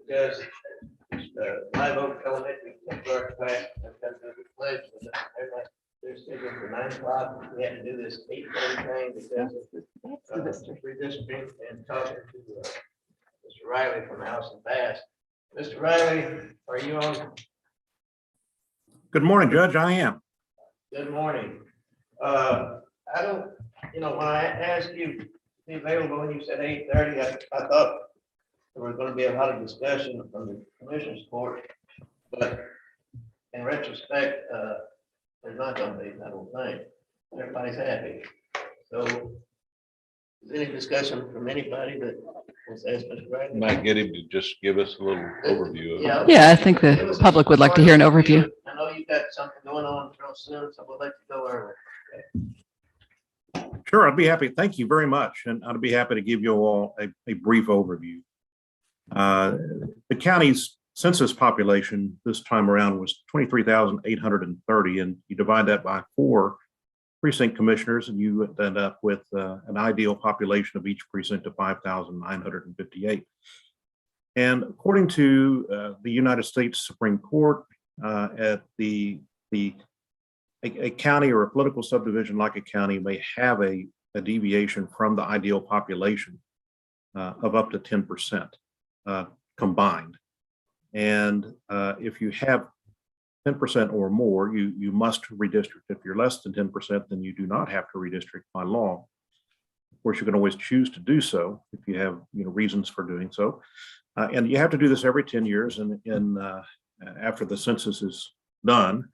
because Live Oak Elementary start class and come to the pledge. They're scheduled for 9 o'clock. We had to do this 8:30 thing because of redistricting and talking to Mr. Riley from House and Pass. Mr. Riley, are you on? Good morning, Judge. I am. Good morning. I don't, when I asked you to be available and you said 8:30, I thought there was going to be a lot of discussion from the commissioner's court, but in retrospect, there's not going to be, I don't think. Everybody's happy. So is any discussion from anybody that was asked Mr. Riley? Might get him to just give us a little overview of it. Yeah, I think the public would like to hear an overview. I know you've got something going on real soon, so we'll let you go early. Sure, I'd be happy. Thank you very much. And I'd be happy to give you all a brief overview. The county's census population this time around was 23,830, and you divide that by 4 precinct commissioners, and you end up with an ideal population of each precinct of 5,958. And according to the United States Supreme Court, at a county or a political subdivision like a county may have a deviation from the ideal population of up to 10% combined. And if you have 10% or more, you must redistrict. If you're less than 10%, then you do not have to redistrict by law. Of course, you can always choose to do so if you have reasons for doing so. And you have to do this every 10 years and after the census is done.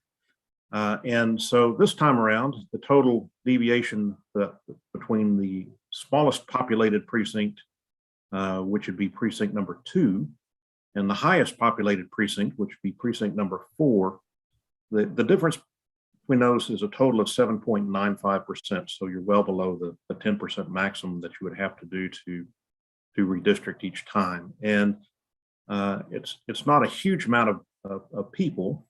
And so this time around, the total deviation between the smallest populated precinct, which would be precinct number 2, and the highest populated precinct, which would be precinct number 4, the difference between those is a total of 7.95%. So you're well below the 10% maximum that you would have to do to redistrict each time. And it's not a huge amount of people.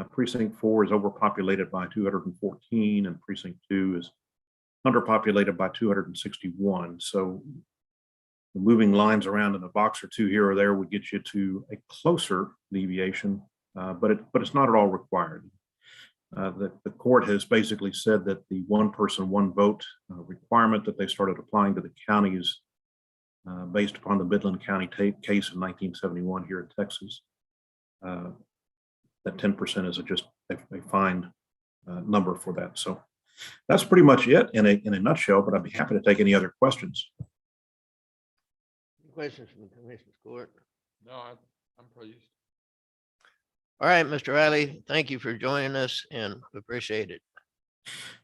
Precinct 4 is overpopulated by 214, and precinct 2 is underpopulated by 261. So moving lines around in a box or two here or there would get you to a closer deviation, but it's not at all required. The court has basically said that the one person, one vote requirement that they started applying to the counties based upon the Midland County case in 1971 here in Texas. That 10% is just a fine number for that. So that's pretty much it in a nutshell, but I'd be happy to take any other questions. Questions from the Commissioner's Court? No, I'm pleased. All right, Mr. Riley, thank you for joining us and appreciate it.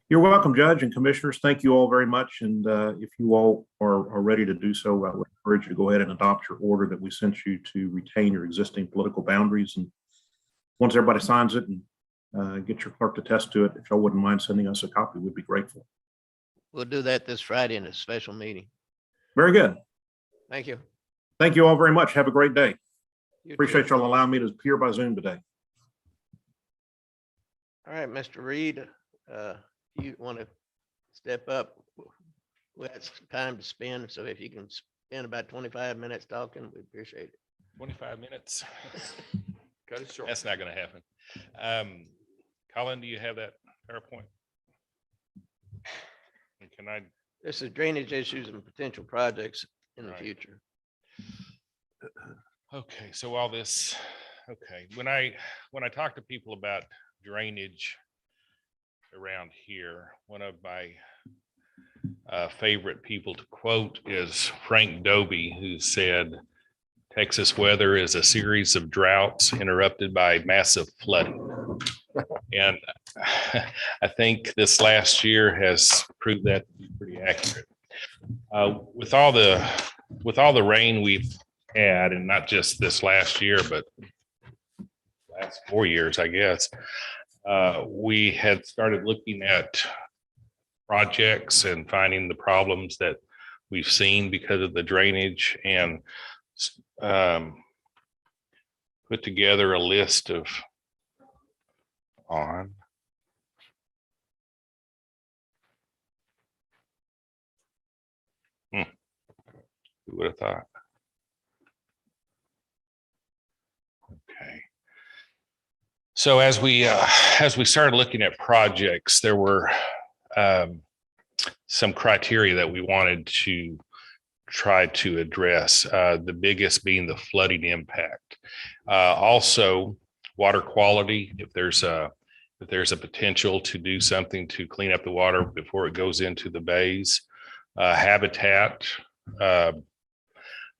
You're welcome, Judge and Commissioners. Thank you all very much. And if you all are ready to do so, I would encourage you to go ahead and adopt your order that we sent you to retain your existing political boundaries. And once everybody signs it and get your clerk to attest to it, if y'all wouldn't mind sending us a copy, we'd be grateful. We'll do that this Friday in a special meeting. Very good. Thank you. Thank you all very much. Have a great day. You Appreciate too. y'all allowing me to appear by Zoom today. All right, Mr. Reed, you want to step up? We have some time to spend, so if you can spend about 25 minutes talking, we appreciate it. 25 minutes. Cut it short. That's not going to happen. Colin, do you have that PowerPoint? And can I? This is drainage issues and potential projects in the Right. future. Okay, so all this, okay, when I talk to people about drainage around here, one of my favorite people to quote is Frank Dobie, who said, "Texas weather is a series of droughts interrupted by massive flooding." And I think this last year has proved that to be pretty accurate. With all the rain we've had, and not just this last year, but last 4 years, I guess, we had started looking at projects and finding the problems that we've seen because of the drainage, and put together a list of who would have thought? So as we started looking at projects, there were some criteria that we wanted to try to address. The biggest being the flooding impact. Also, water quality. If there's a potential to do something to clean up the water before it goes into the bays, habitat,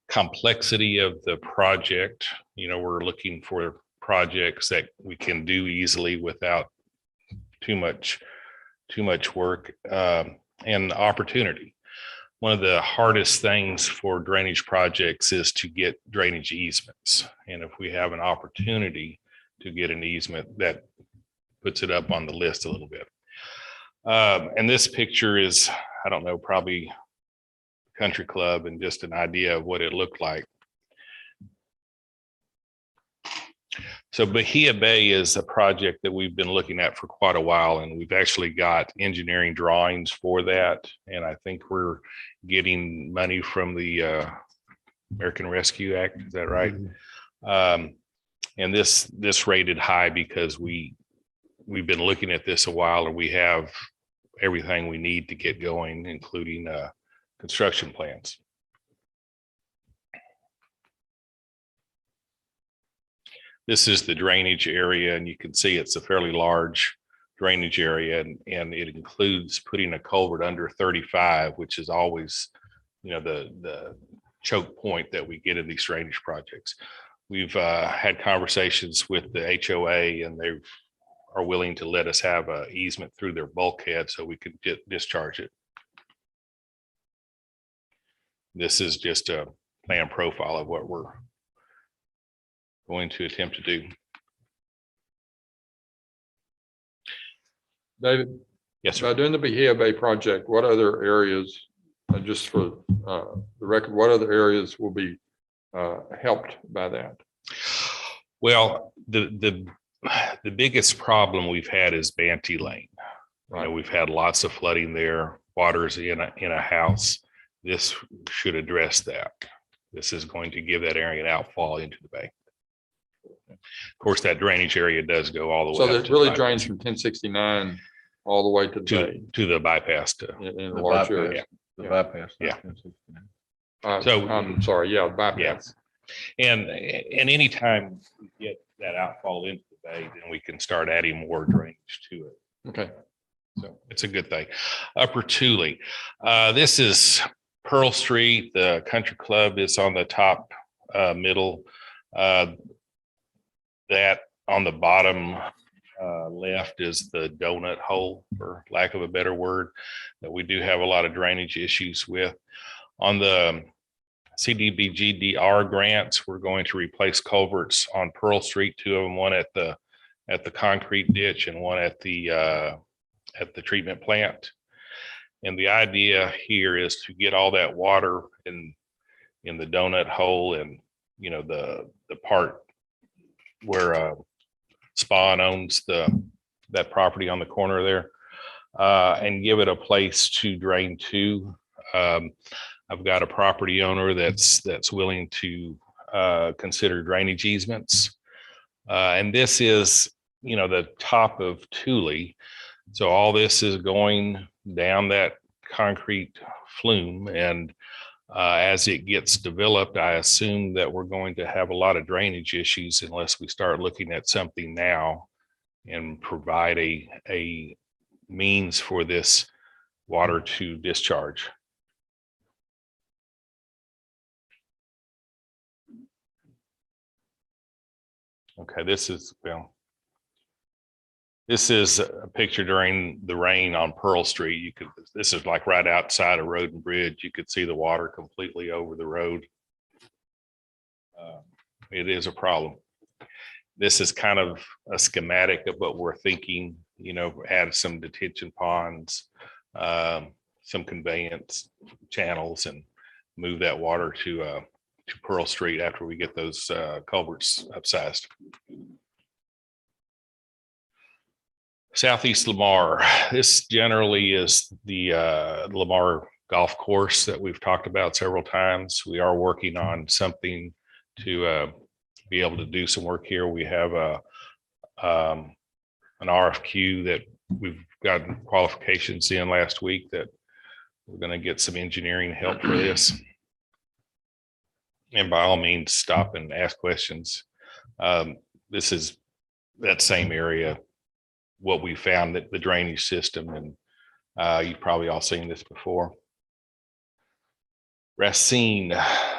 complexity of the project. We're looking for projects that we can do easily without too much work, and opportunity. One of the hardest things for drainage projects is to get drainage easements. And if we have an opportunity to get an easement, that puts it up on the list a little bit. And this picture is, I don't know, probably country club and just an idea of what it looked like. So Bahia Bay is a project that we've been looking at for quite a while, and we've actually got engineering drawings for that. And I think we're getting money from the American Rescue Act. Is that right? Mm-hmm. And this rated high because we've been looking at this a while, and we have everything we need to get going, including construction plans. This is the drainage area, and you can see it's a fairly large drainage area, and it includes putting a culvert under 35, which is always, the choke point that we get in these drainage projects. We've had conversations with the HOA, and they are willing to let us have an easement through their bulkhead so we can discharge it. This is just a plan profile of what we're going to attempt to do. David? Yes, sir. By doing the Bahia Bay project, what other areas, just for the record, what other areas will be helped by that? Well, the biggest problem we've had is Banty Lane. Right. We've had lots of flooding there. Water's in a house. This should address that. This is going to give that area an outfall into the bay. Of course, that drainage area does go all the way. So it really drains from 1069 all the way to the bay. To the bypass in a large area. The bypass. Yeah. So I'm sorry. Yeah, bypass. Yeah. And anytime we get that outfall into the bay, then we can start adding more drainage to it. Okay. So it's a good thing. Upper Thule. This is Pearl Street. The country club is on the top middle. That on the bottom left is the donut hole, for lack of a better word, that we do have a lot of drainage issues with. On the CDBG-DR grants, we're going to replace culverts on Pearl Street, 2 of them, one at the concrete ditch and one at the treatment plant. And the idea here is to get all that water in the donut hole, and the part where Spawn owns that property on the corner there, and give it a place to drain to. I've got a property owner that's willing to consider drainage easements, and this is the top of Thule. So all this is going down that concrete flume, and as it gets developed, I assume that we're going to have a lot of drainage issues unless we start looking at something now and provide a means for this water to discharge. Okay, this is a picture during the rain on Pearl Street. This is like right outside of Road and Bridge. You could see the water completely over the road. It is a problem. This is kind of a schematic of what we're thinking, add some detention ponds, some conveyance channels, and move that water to Pearl Street after we get those culverts upsized. Southeast Lamar. This generally is the Lamar golf course that we've talked about several times. We are working on something to be able to do some work here. We have an RFQ that we've gotten qualifications in last week that we're going to get some engineering help for this. And by all means, stop and ask questions. This is that same area, what we found, that the drainage system, and you've probably all seen this before. Racine.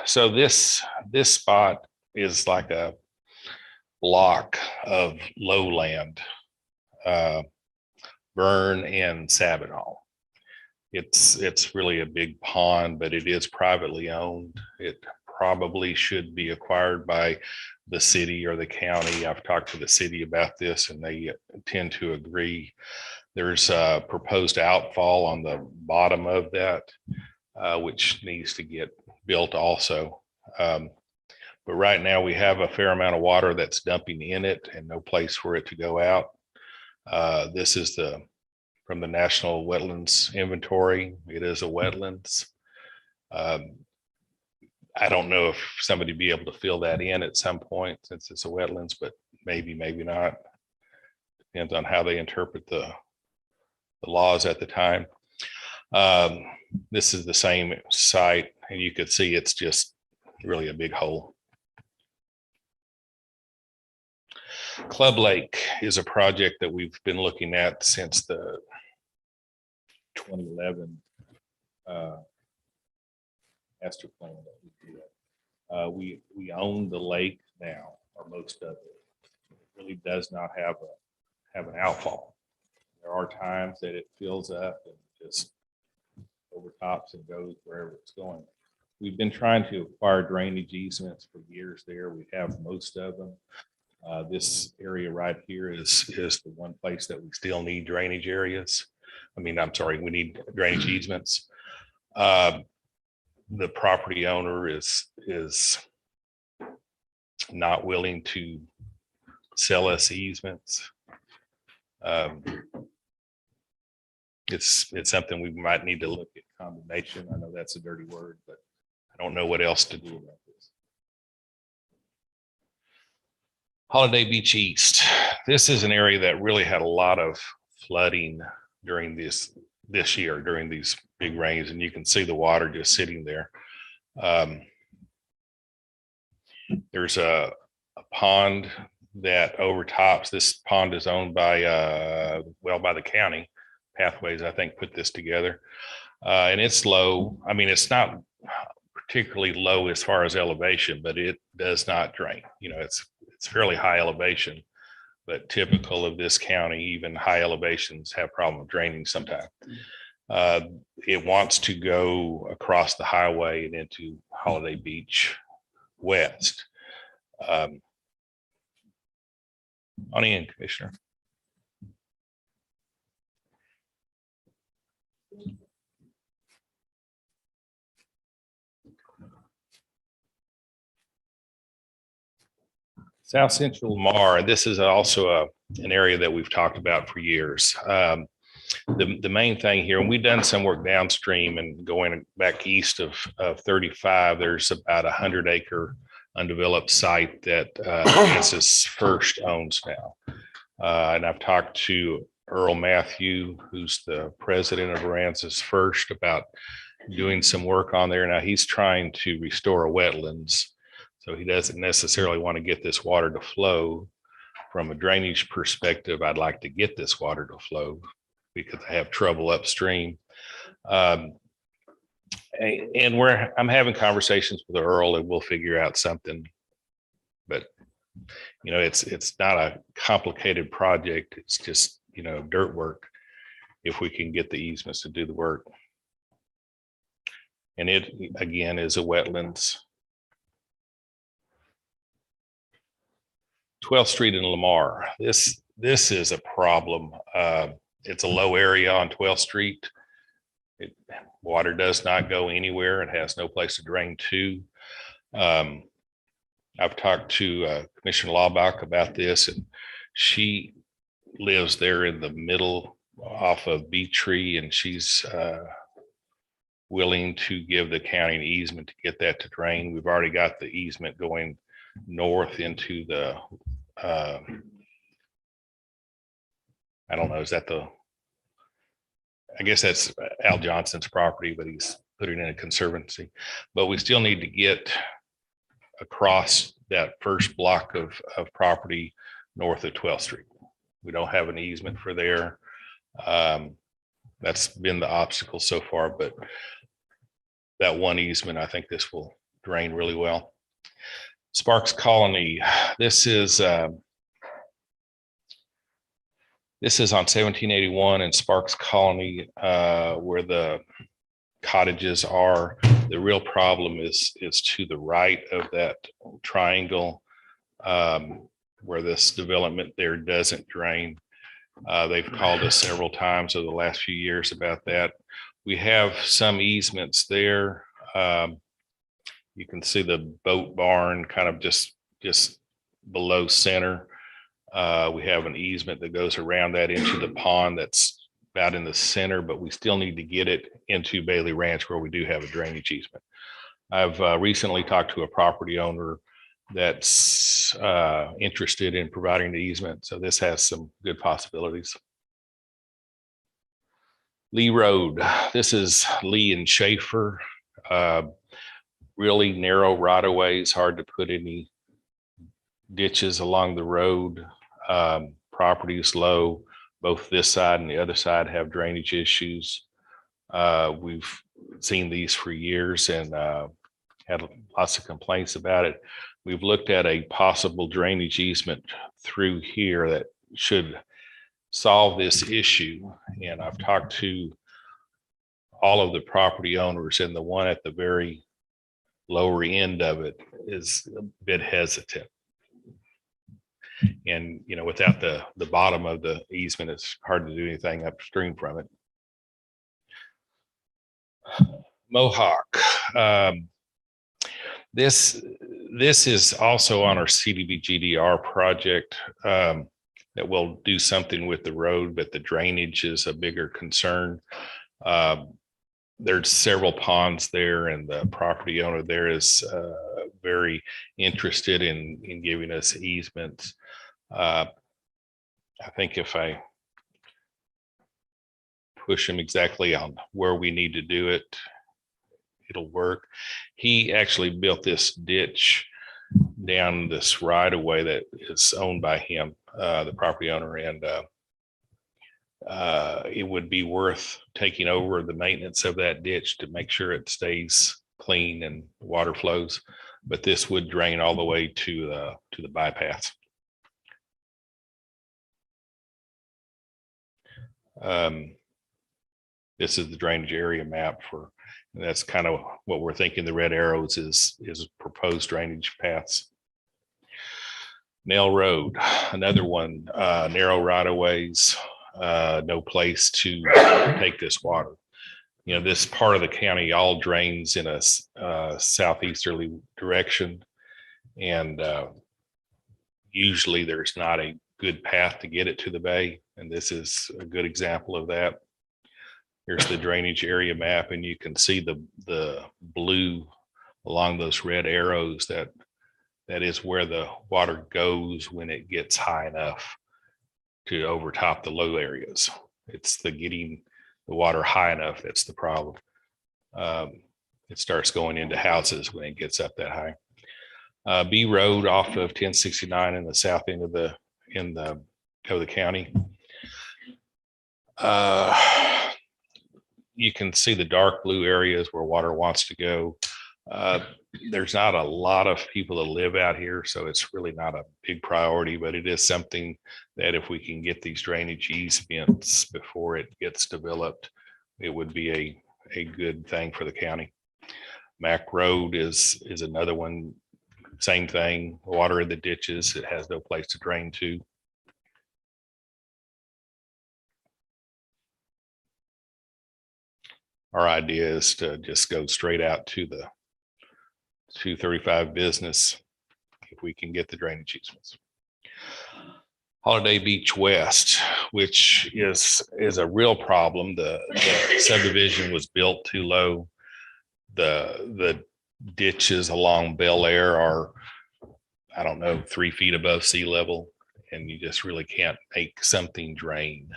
So this spot is like a block of lowland, Vern and Sabinal. It's really a big pond, but it is privately owned. It probably should be acquired by the city or the county. I've talked to the city about this and they tend to agree. There's a proposed outfall on the bottom of that, which needs to get built also. But right now we have a fair amount of water that's dumping in it and no place for it to go out. This is from the National Wetlands Inventory. It is a wetlands. I don't know if somebody be able to fill that in at some point since it's a wetlands, but maybe not. Depends on how they interpret the laws at the time. This is the same site, and you could see it's just really a big hole. Club Lake is a project that we've been looking at since the 2011 master plan that we did. We own the lake now, or most of it. It really does not have an outfall. There are times that it fills up and just overtops and goes wherever it's going. We've been trying to acquire drainage easements for years there. We have most of them. This area right here is the one place that we still need drainage areas. I'm sorry, we need drainage easements. The property owner is not willing to sell us easements. It's something we might need to look at condemnation. I know that's a dirty word, but I don't know what else to do about this. Holiday Beach East. This is an area that really had a lot of flooding during this year, during these big rains, and you can see the water just sitting there. There's a pond that overtops. This pond is owned by by the county. Pathways, I think, put this together. And it's low. It's not particularly low as far as elevation, but it does not drain. It's fairly high elevation, but typical of this county, even high elevations have problem with draining sometimes. It wants to go across the highway and into Holiday Beach West. On in, Commissioner. South Central Lamar, this is also an area that we've talked about for years. The main thing here, and we've done some work downstream and going back east of 35, there's about 100-acre undeveloped site that Deranzas First owns now. And I've talked to Earl Matthew, who's the president of Deranzas First, about doing some work on there. Now he's trying to restore a wetlands. So he doesn't necessarily want to get this water to flow. From a drainage perspective, I'd like to get this water to flow because I have trouble upstream. And I'm having conversations with Earl and we'll figure out something. But, it's not a complicated project. It's just, dirt work if we can get the easements to do the work. And it, again, is a wetlands. 12th Street in Lamar. This is a problem. It's a low area on 12th Street. Water does not go anywhere. It has no place to drain to. I've talked to Commissioner Laubach about this, and she lives there in the middle off of Bee Tree, and she's willing to give the county an easement to get that to drain. We've already got the easement going north into the I don't know, is that I guess that's Al Johnson's property, but he's put it in a conservancy. But we still need to get across that first block of property north of 12th Street. We don't have an easement for there. That's been the obstacle so far, but that one easement, I think this will drain really well. Sparks Colony, this is on 1781 and Sparks Colony, where the cottages are. The real problem is to the right of that triangle, where this development there doesn't drain. They've called us several times over the last few years about that. We have some easements there. You can see the boat barn kind of just below center. We have an easement that goes around that into the pond that's about in the center, but we still need to get it into Bailey Ranch where we do have a drainage easement. I've recently talked to a property owner that's interested in providing the easement, so this has some good possibilities. Lee Road, this is Lee and Schaefer. Really narrow right of ways, hard to put any ditches along the road. Property is low. Both this side and the other side have drainage issues. We've seen these for years and had lots of complaints about it. We've looked at a possible drainage easement through here that should solve this issue. And I've talked to all of the property owners, and the one at the very lower end of it is a bit hesitant. And, you know, without the bottom of the easement, it's hard to do anything upstream from it. Mohawk. This is also on our CDBGDR project that will do something with the road, but the drainage is a bigger concern. There's several ponds there, and the property owner there is very interested in giving us easements. I think if I push him exactly on where we need to do it, it'll work. He actually built this ditch down this right of way that is owned by him, the property owner, and it would be worth taking over the maintenance of that ditch to make sure it stays clean and water flows. But this would drain all the way to the bypass. This is the drainage area map for, and that's kind of what we're thinking. The red arrows is proposed drainage paths. Nail Road, another one, narrow right of ways, no place to take this water. You know, this part of the county all drains in a southeasterly direction, and usually there's not a good path to get it to the bay, and this is a good example of that. Here's the drainage area map, and you can see the blue along those red arrows. That is where the water goes when it gets high enough to overtop the low areas. It's the getting the water high enough that's the problem. It starts going into houses when it gets up that high. B Road off of 1069 in the south end of the county. You can see the dark blue areas where water wants to go. There's not a lot of people that live out here, so it's really not a big priority, but it is something that if we can get these drainage easements before it gets developed, it would be a good thing for the county. Mack Road is another one, same thing, water in the ditches, it has no place to drain to. Our idea is to just go straight out to the 235 business if we can get the drainage easements. Holiday Beach West, which is a real problem. The subdivision was built too low. The ditches along Bel Air are, I don't know, 3 feet above sea level, and you just really can't make something drain.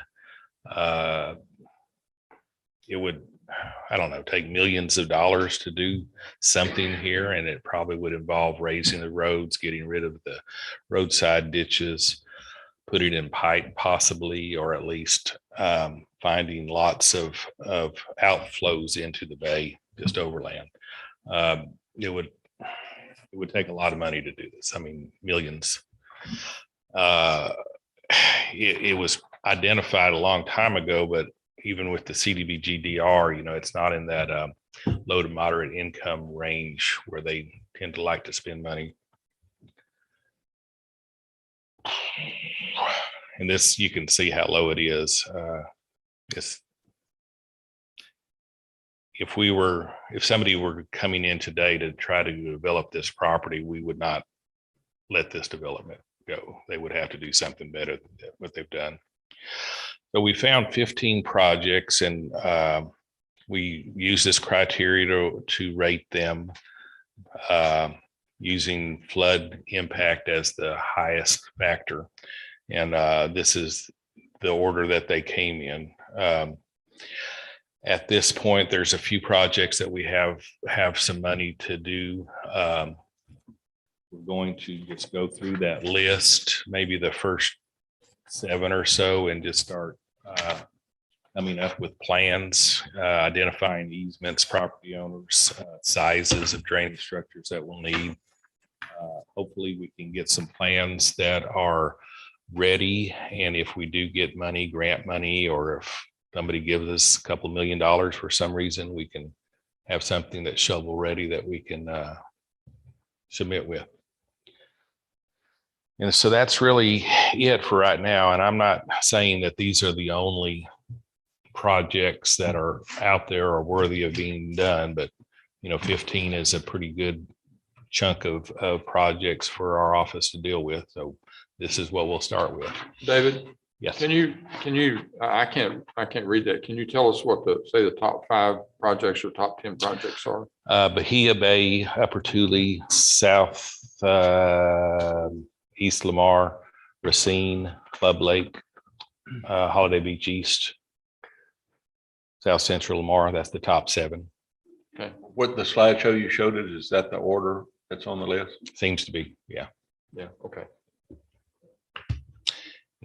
It would, I don't know, take millions of dollars to do something here, and it probably would involve raising the roads, getting rid of the roadside ditches, putting in pipe possibly, or at least finding lots of outflows into the bay, just overland. It would take a lot of money to do this. I mean, millions. It was identified a long time ago, but even with the CDBG-DR, it's not in that low to moderate income range where they tend to like to spend money. And this, you can see how low it is. If somebody were coming in today to try to develop this property, we would not let this development go. They would have to do something better than what they've done. So we found 15 projects, and we use this criteria to rate them using flood impact as the highest factor. And this is the order that they came in. At this point, there's a few projects that we have some money to do. We're going to just go through that list, maybe the first 7 or so, and just start coming up with plans, identifying easements, property owners, sizes of drainage structures that we'll need. Hopefully we can get some plans that are ready. And if we do get money, grant money, or if somebody gives us a couple $1 million for some reason, we can have something that's shovel ready that we can submit with. And so that's really it for right now. And I'm not saying that these are the only projects that are out there or worthy of being done, but 15 is a pretty good chunk of projects for our office to deal with. So this is what we'll start with. David, Yes. can you, I can't read that. Can you tell us what the top 5 projects or top 10 projects are? Bahia Bay, Upper Tule, South East Lamar, Racine, Club Lake, Holiday Beach East, South Central Lamar. That's the top 7. Okay. What the slideshow you showed it, is that the order that's on the list? Seems to be, yeah. Yeah. Okay.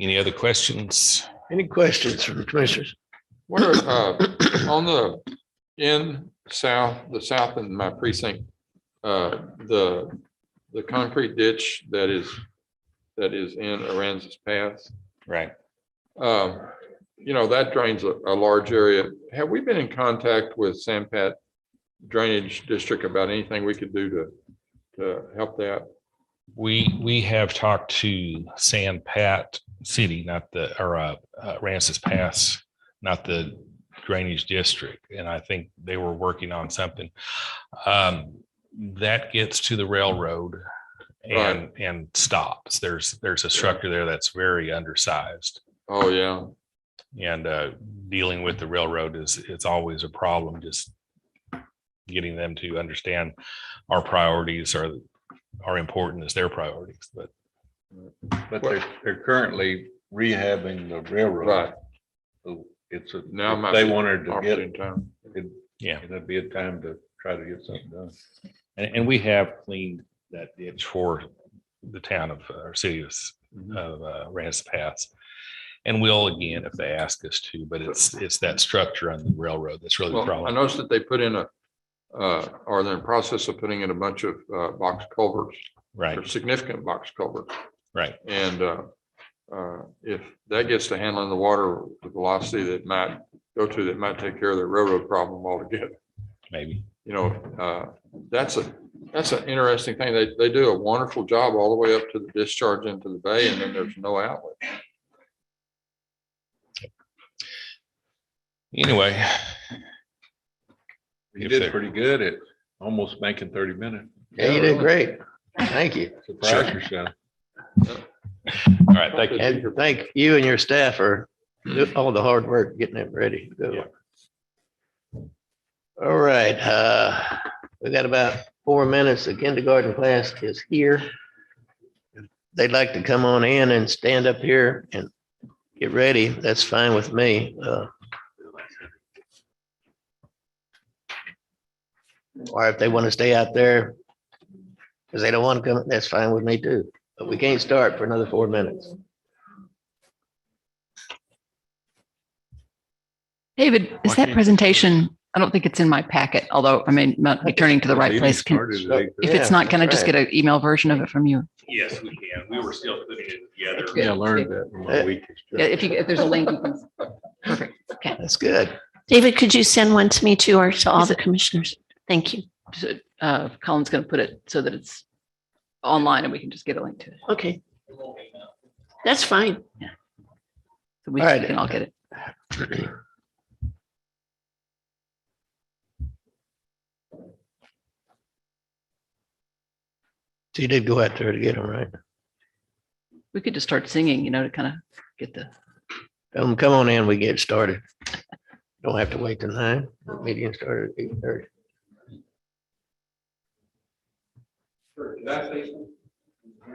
Any other questions? Any questions from the commissioners? What are on the south in my precinct, the concrete ditch that is in Deranzas Pass? Right. That drains a large area. Have we been in contact with Sampat Drainage District about anything we could do to help that? We have talked to Sandpat City, not the, or Deranzas Pass, not the drainage district. And I think they were working on something that gets to the railroad and stops. There's a structure there that's very undersized. Oh, yeah. And dealing with the railroad it's always a problem, just getting them to understand our priorities are important as their priorities. But they're currently rehabbing the railroad. Right. So it's Now if might they be wanted to get opportune time. yeah, it'd be a time to try to get something done. and we have cleaned that ditch for the town of our city of Deranzas Pass. And we'll again if they ask us to, but it's that structure on the railroad that's really the Well, I problem. noticed that they put in are they in the process of putting in a bunch of box culverts, Right, or significant box culverts. right. And if that gets to handling the water, the velocity that might go to, that might take care of the railroad problem altogether. Maybe. That's an interesting thing. They do a wonderful job all the way up to the discharge into the bay, and then there's no outlet. Anyway, You If did they're- pretty good at almost making 30 minutes. Yeah, you did great. Thank you. Surprise yourself. all right, thank you. And thank you and your staff for all the hard work getting it ready to go. All right, we got about 4 minutes. The kindergarten class is here. they'd like to come on in and stand up here and get ready, that's fine with me. Or if they want to stay out there because they don't want to come, that's fine with me too. But we can't start for another 4 minutes. David, is that presentation, I don't think it's in my packet, although I may not be turning to the right place. If it's not, can I just get an email version of it from you? Yes, we can. We were still putting it together. Yeah, I learned that in my week. Yeah, if there's a link, you can. Perfect. Okay. That's good. David, could you send one to me too, or to all the commissioners? Thank you. Colin's going to put it so that it's online and we can just get a link to it. Okay. That's fine. So we All right. can all get it. So you did go out there to get them, right? We could just start singing, to kind of get the. Come on in, we get started. Don't have to wait till 9. The meeting started at 8:30.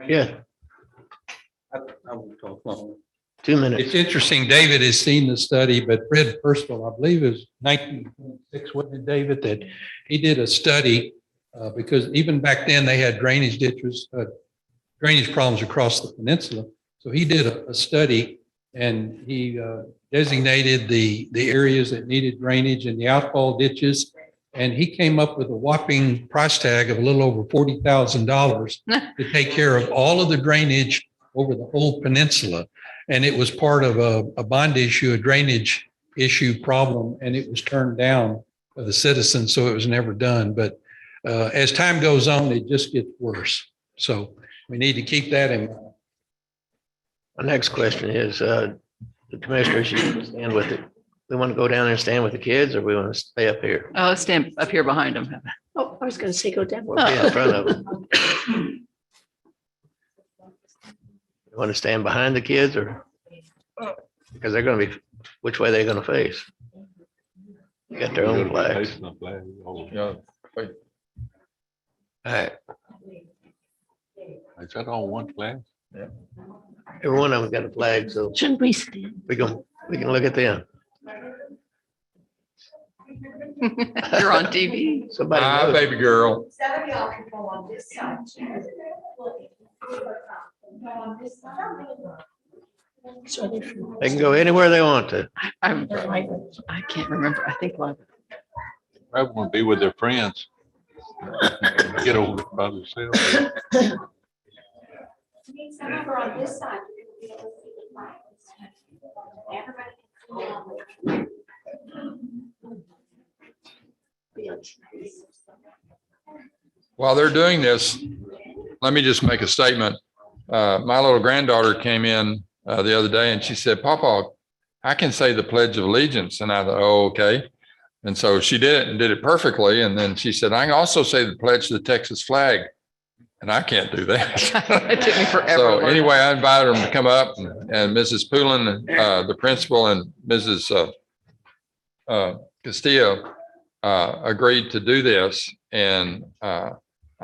Yeah, I will talk long. 2 minutes. It's interesting, David has seen the study, but Fred Percival, I believe it was 1926, wasn't it, David, that he did a study because even back then they had drainage ditches, drainage problems across the peninsula. So he did a study and he designated the areas that needed drainage and the outfall ditches. And he came up with a whopping price tag of a little over $40,000 to take care of all of the drainage over the whole peninsula. And it was part of a bond issue, a drainage issue problem, and it was turned down by the citizens, so it was never done. But as time goes on, it just gets worse. So we need to keep that in mind. My next question is, the commissioners, you can stand with it. We want to go down and stand with the kids, or we want to stay up here? Oh, let's stand up here behind them. Oh, I was going to say go down. We'll be in front of them. You want to stand behind the kids, or? Because they're going to be, which way they're going to face? They got their own flags. Yeah. All right, Is that all one flag? every one of them got a flag, so Shouldn't we stand? we can look at them. You're on TV. Somebody Hi, knows. baby girl. Some of y'all can go on this side. Go on this side. They can go anywhere they want to. I can't remember. I think live. I want to be with their friends. Get over it by themselves. Some of are on this side. You're gonna be able to see the flags. Everybody can see it. While they're doing this, let me just make a statement. My little granddaughter came in the other day and she said, Papa, I can say the Pledge of Allegiance. And I thought, oh, okay. And so she did it and did it perfectly. And then she said, I can also say the pledge to the Texas flag. And I can't do that. It took me forever. So to learn anyway, I invited them to come up and Mrs. Poulin, the principal, and Mrs. Castillo agreed to do this. And I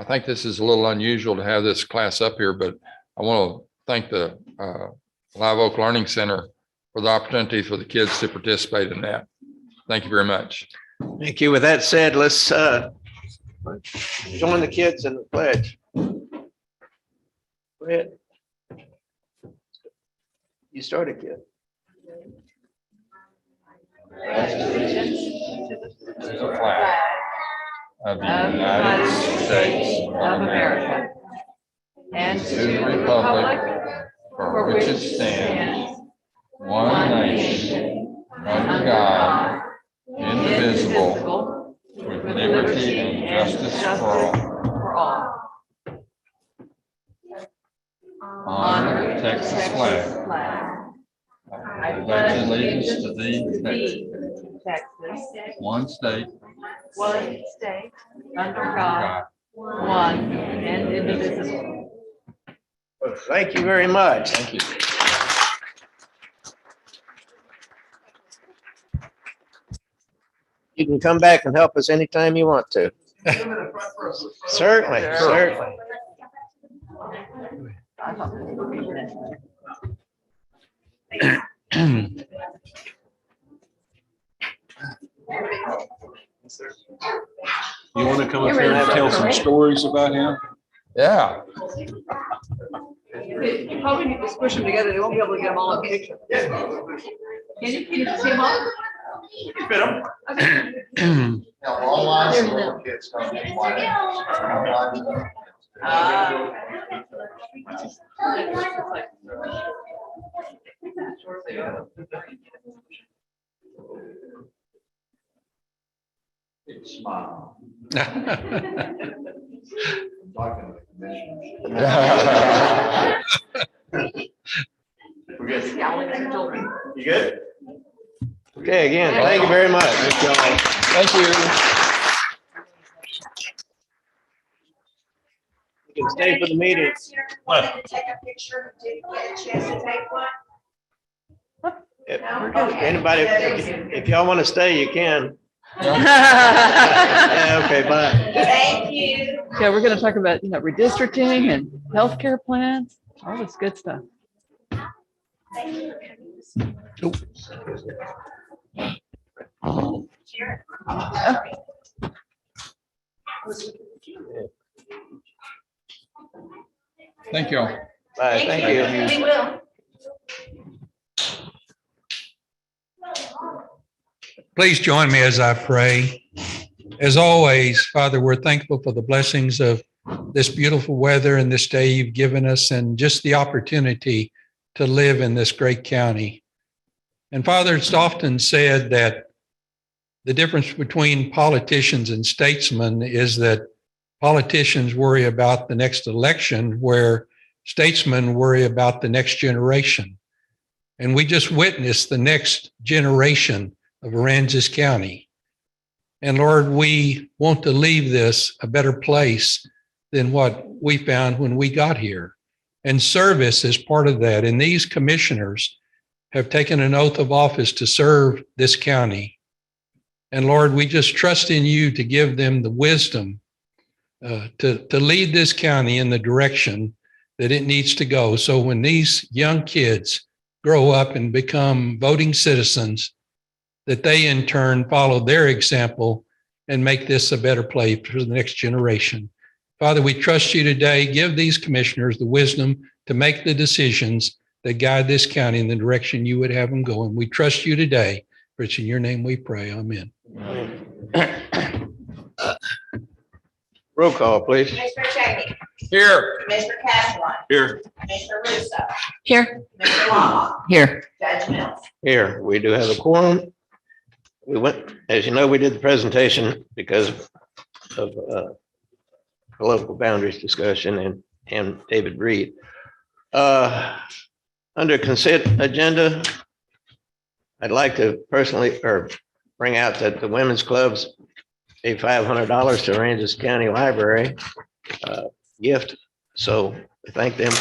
think this is a little unusual to have this class up here, but I want to thank the Live Oak Learning Center for the opportunity for the kids to participate in that. Thank you very much. Thank you. With that said, let's join the kids in the pledge. Go ahead. You started, kid. This is a flag of the United States of America. And to the republic for which it stands, one nation, under God, indivisible, with liberty and justice for all. Honor the Texas flag. I pledge allegiance to thee, Texas, one state, under God, one and indivisible. Well, thank you very much. Thank you. You can come back and help us anytime you want to. Certainly, certainly. You want to come up here and tell some stories about him? Yeah. You probably need to squish them together. They won't be able to get them all in the picture. Can you see them all? You can fit them. You good? Okay, again, thank you very much. Thank you. You can stay for the meeting. Wanted to take a picture, did you get a chance to take one? If No? Okay. anybody, if y'all want to stay, you can. Yeah, okay, bye. Thank you. Yeah, we're going to talk about, redistricting and healthcare plans, all this good stuff. Sure. Thank you all. Bye, thank you. We will. Please join me as I pray. As always, Father, we're thankful for the blessings of this beautiful weather and this day you've given us and just the opportunity to live in this great county. And Father, it's often said that the difference between politicians and statesmen is that politicians worry about the next election, where statesmen worry about the next generation. And we just witnessed the next generation of Deranzas County. And Lord, we want to leave this a better place than what we found when we got here. And service is part of that. And these commissioners have taken an oath of office to serve this county. And Lord, we just trust in you to give them the wisdom to lead this county in the direction that it needs to go. So when these young kids grow up and become voting citizens, that they in turn follow their example and make this a better place for the next generation. Father, we trust you today. Give these commissioners the wisdom to make the decisions that guide this county in the direction you would have them go. And we trust you today. For it's in your name we pray. Amen. Roll call, please. Commissioner Cheney, Here. Commissioner Castleton, Here. Commissioner Russo, Here. Commissioner Lama, Here. Judge Mills. Here, we do have a quorum. We went, as you know, we did the presentation because of political boundaries discussion and David Reed. Under consent agenda, I'd like to personally bring out that the women's clubs gave $500 to Deranzas County Library gift. So I thank them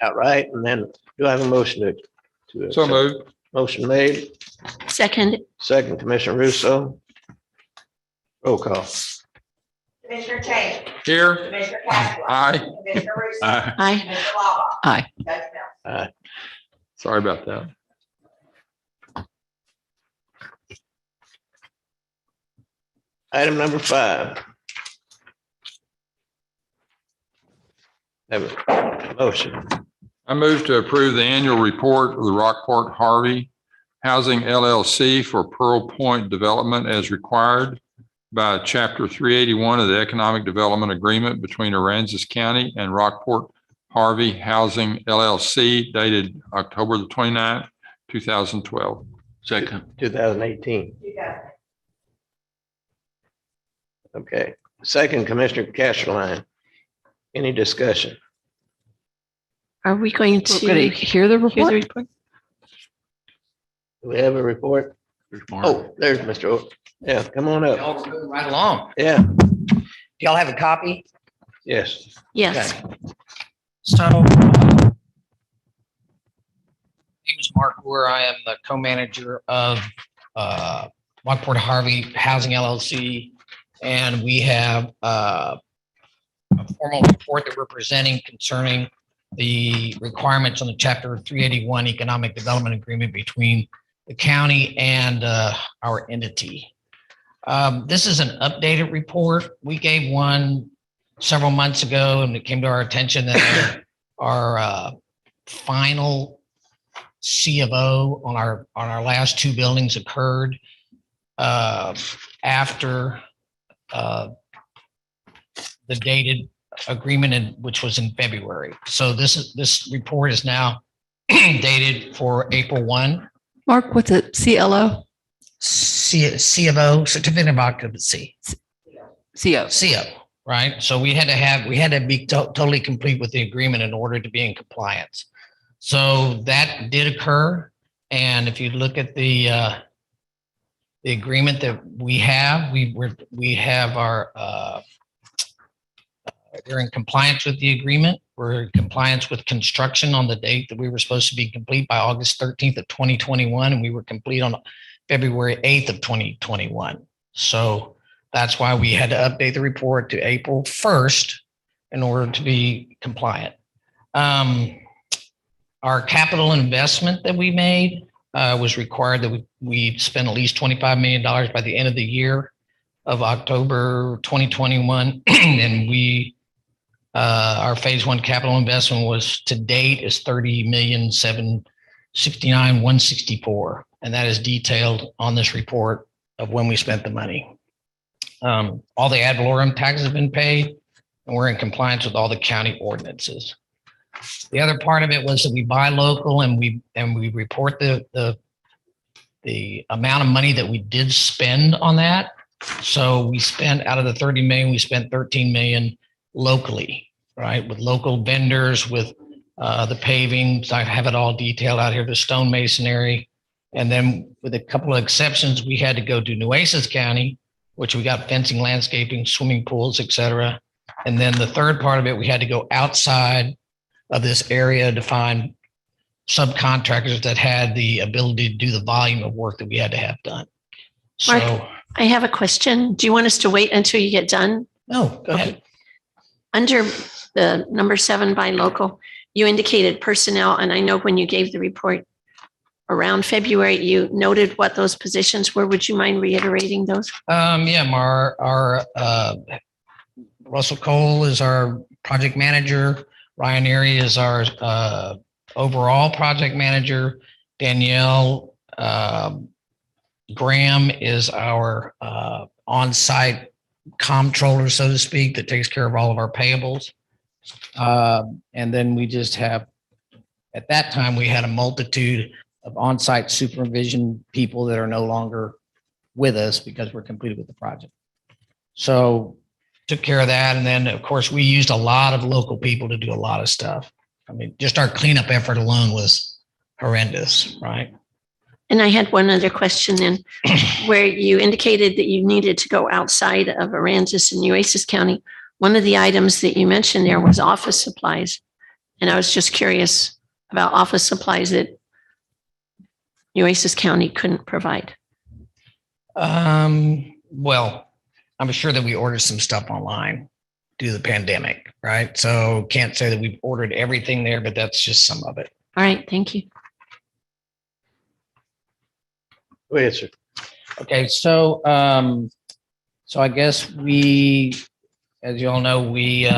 outright. And then do I have a motion to So moved. Motion made. Second. Second, Commissioner Russo. Roll call. Commissioner Cheney, Here. Commissioner Castleton, Aye. Commissioner Russo, Aye. Aye. Commissioner Lama, Aye. Judge Mills. Sorry about that. Item number 5. Have a motion. I move to approve the annual report of the Rockport Harvey Housing LLC for Pearl Point Development as required by Chapter 381 of the Economic Development Agreement between Deranzas County and Rockport Harvey Housing LLC dated October the 29th, 2012. Second. 2018. You got it. Okay. Second, Commissioner Castleton. Any discussion? Are we going We're to going to hear the hear the report. report? Do we have a report? Oh, there's Mr. O. Yeah, come on up. Y'all moving right along. Yeah, Do y'all have a copy? yes. Yes. So, my name is Mark Ware. I am the co-manager of Rockport Harvey Housing LLC. And we have a formal report that we're presenting concerning the requirements on the Chapter 381 Economic Development Agreement between the county and our entity. This is an updated report. We gave one several months ago, and it came to our attention that our final C of O on our last two buildings occurred after the dated agreement, which was in February. So this report is now dated for April 1. Mark, what's a CLO? C of O, certificate of occupancy. CO. CO, right? So we had to be totally complete with the agreement in order to be in compliance. So that did occur. And if you look at the agreement that we have, we have our we're in compliance with the agreement. We're in compliance with construction on the date that we were supposed to be complete by August 13th of 2021, and we were complete on February 8th of 2021. So that's why we had to update the report to April 1st in order to be compliant. Our capital investment that we made was required that we spend at least $25 million by the end of the year of October 2021. And our phase one capital investment was to date is $30,769,164. And that is detailed on this report of when we spent the money. All the ad valorem taxes have been paid, and we're in compliance with all the county ordinances. The other part of it was that we buy local, and we report the amount of money that we did spend on that. So we spent out of the 30 million, we spent 13 million locally, right? With local vendors, with the paving. I have it all detailed out here, the stone masonry. And then with a couple of exceptions, we had to go to Nueces County, which we got fencing, landscaping, swimming pools, et cetera. And then the third part of it, we had to go outside of this area to find subcontractors that had the ability to do the volume of work that we had to have done. So, Mark, I have a question. Do you want us to wait until you get done? no, go ahead. Under the number 7 by local, you indicated personnel, and I know when you gave the report around February, you noted what those positions were. Would you mind reiterating those? Yeah, our Russell Cole is our project manager. Ryan Erie is our overall project manager. Danielle Graham is our on-site comptroller, so to speak, that takes care of all of our payables. And then we just have, at that time, we had a multitude of on-site supervision people that are no longer with us because we're completed with the project. So took care of that. And then, of course, we used a lot of local people to do a lot of stuff. I mean, just our cleanup effort alone was horrendous, right? And I had one other question then, where you indicated that you needed to go outside of Deranzas and Nueces County. One of the items that you mentioned there was office supplies. And I was just curious about office supplies that Nueces County couldn't provide. Well, I'm sure that we ordered some stuff online due to the pandemic, right? So can't say that we've ordered everything there, but that's just some of it. All right, thank you. Go ahead, sir. Okay, so I guess we, as you all know, we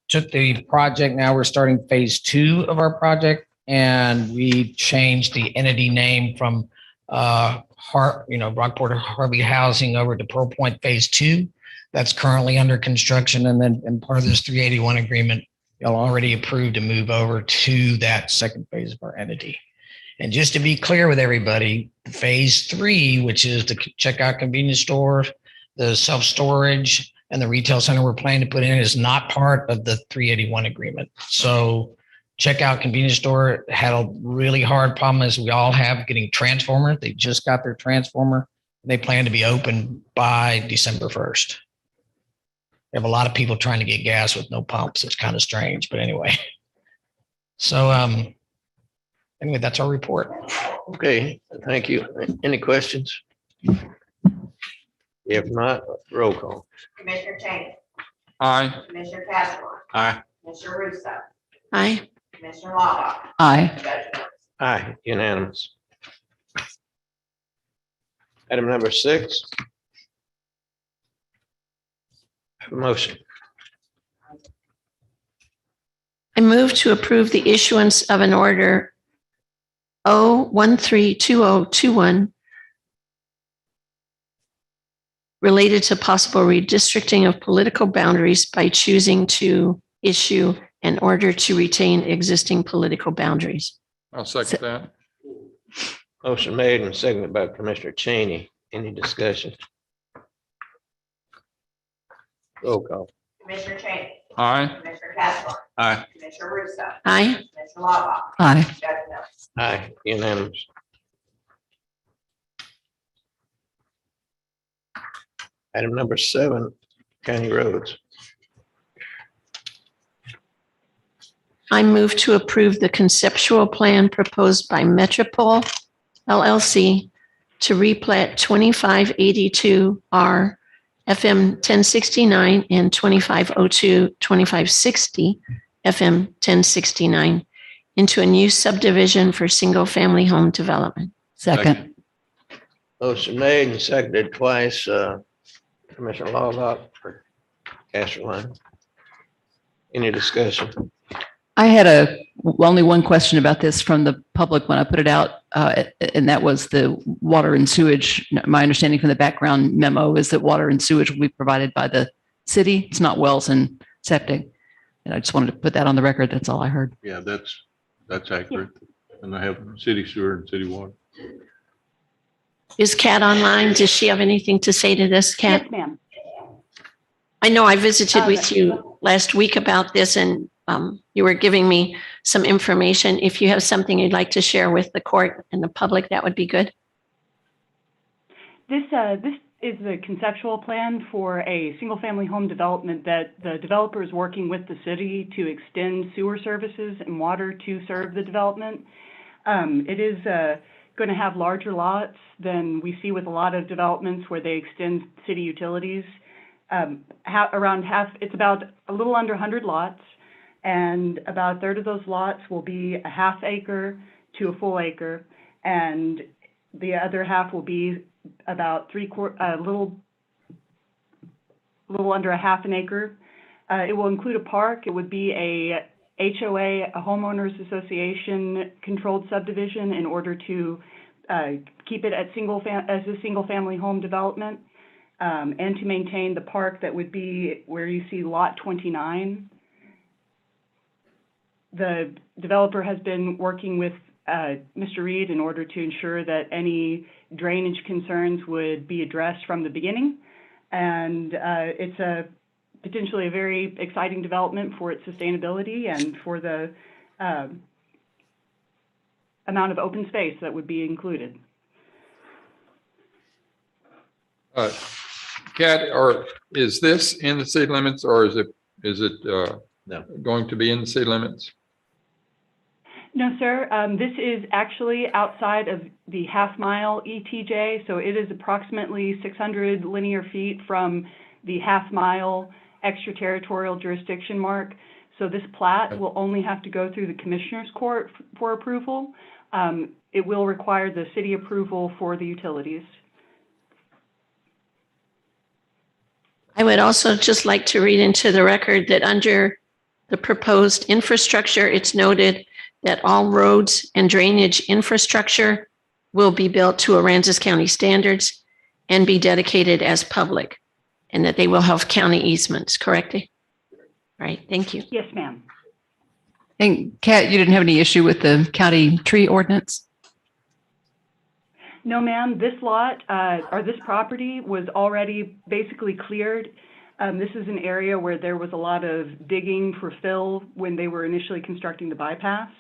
took the project. Now we're starting phase 2 of our project, and we changed the entity name from Rockport Harvey Housing over to Pearl Point Phase 2. That's currently under construction, and then part of this 381 agreement, y'all already approved to move over to that second phase of our entity. And just to be clear with everybody, phase 3, which is the checkout convenience store, the self-storage, and the retail center we're planning to put in, is not part of the 381 agreement. So checkout convenience store had a really hard problem, as we all have, getting transformer. They just got their transformer. They plan to be open by December 1st. We have a lot of people trying to get gas with no pumps. It's kind of strange, but anyway. So anyway, that's our report. Okay, thank you. Any questions? If not, roll call. Commissioner Cheney, Aye. Commissioner Cashmore, Aye. Commissioner Russo, Aye. Commissioner Lava. Aye. Judge Mills. Aye, unanimous. Item number 6. Have a motion. I move to approve the issuance of an order O132021 related to possible redistricting of political boundaries by choosing to issue an order to retain existing political boundaries. I'll second that. Motion made and seconded by Commissioner Cheney. Any discussion? Roll call. Commissioner Cheney. Aye. Commissioner Castleton. Aye. Commissioner Russo. Aye. Commissioner Lava. Aye. Judge Mills. Aye, unanimous. Item number 7, county roads. I move to approve the conceptual plan proposed by Metropole LLC to replat 2582R FM 1069 and 2502-2560 FM 1069 into a new subdivision for single-family home development. Second. Motion made and seconded twice. Commissioner Lawlock for Casterline. Any discussion? I had only one question about this from the public when I put it out, and that was the water and sewage. My understanding from the background memo is that water and sewage will be provided by the city. It's not wells and septic. And I just wanted to put that on the record. That's all I heard. Yeah, that's accurate. And I have city sewer and city water. Is Kat online? Does she have anything to say to this, Kat? Yes, ma'am. I know I visited with you last week about this and you were giving me some information. If you have something you'd like to share with the court and the public, that would be good. This is the conceptual plan for a single-family home development that the developer is working with the city to extend sewer services and water to serve the development. It is going to have larger lots than we see with a lot of developments where they extend city utilities. Around half, it's about a little under 100 lots. And about a third of those lots will be a half acre to a full acre. And the other half will be about a little under a half an acre. It will include a park. It would be a HOA, a homeowners association controlled subdivision in order to keep it at as a single family home development and to maintain the park that would be where you see lot 29. The developer has been working with Mr. Reed in order to ensure that any drainage concerns would be addressed from the beginning. And it's potentially a very exciting development for its sustainability and for the amount of open space that would be included. Kat, or is this in the city limits or is it No. going to be in the city limits? No, sir. This is actually outside of the half-mile ETJ, so it is approximately 600 linear feet from the half-mile extraterritorial jurisdiction mark. So this plat will only have to go through the Commissioner's Court for approval. It will require the city approval for the utilities. I would also just like to read into the record that under the proposed infrastructure, it's noted that all roads and drainage infrastructure will be built to Aransas County standards and be dedicated as public, and that they will have county easements, correct? Right, thank you. Yes, ma'am. And Kat, you didn't have any issue with the county tree ordinance? No, ma'am. This lot or this property was already basically cleared. This is an area where there was a lot of digging for fill when they were initially constructing the bypass.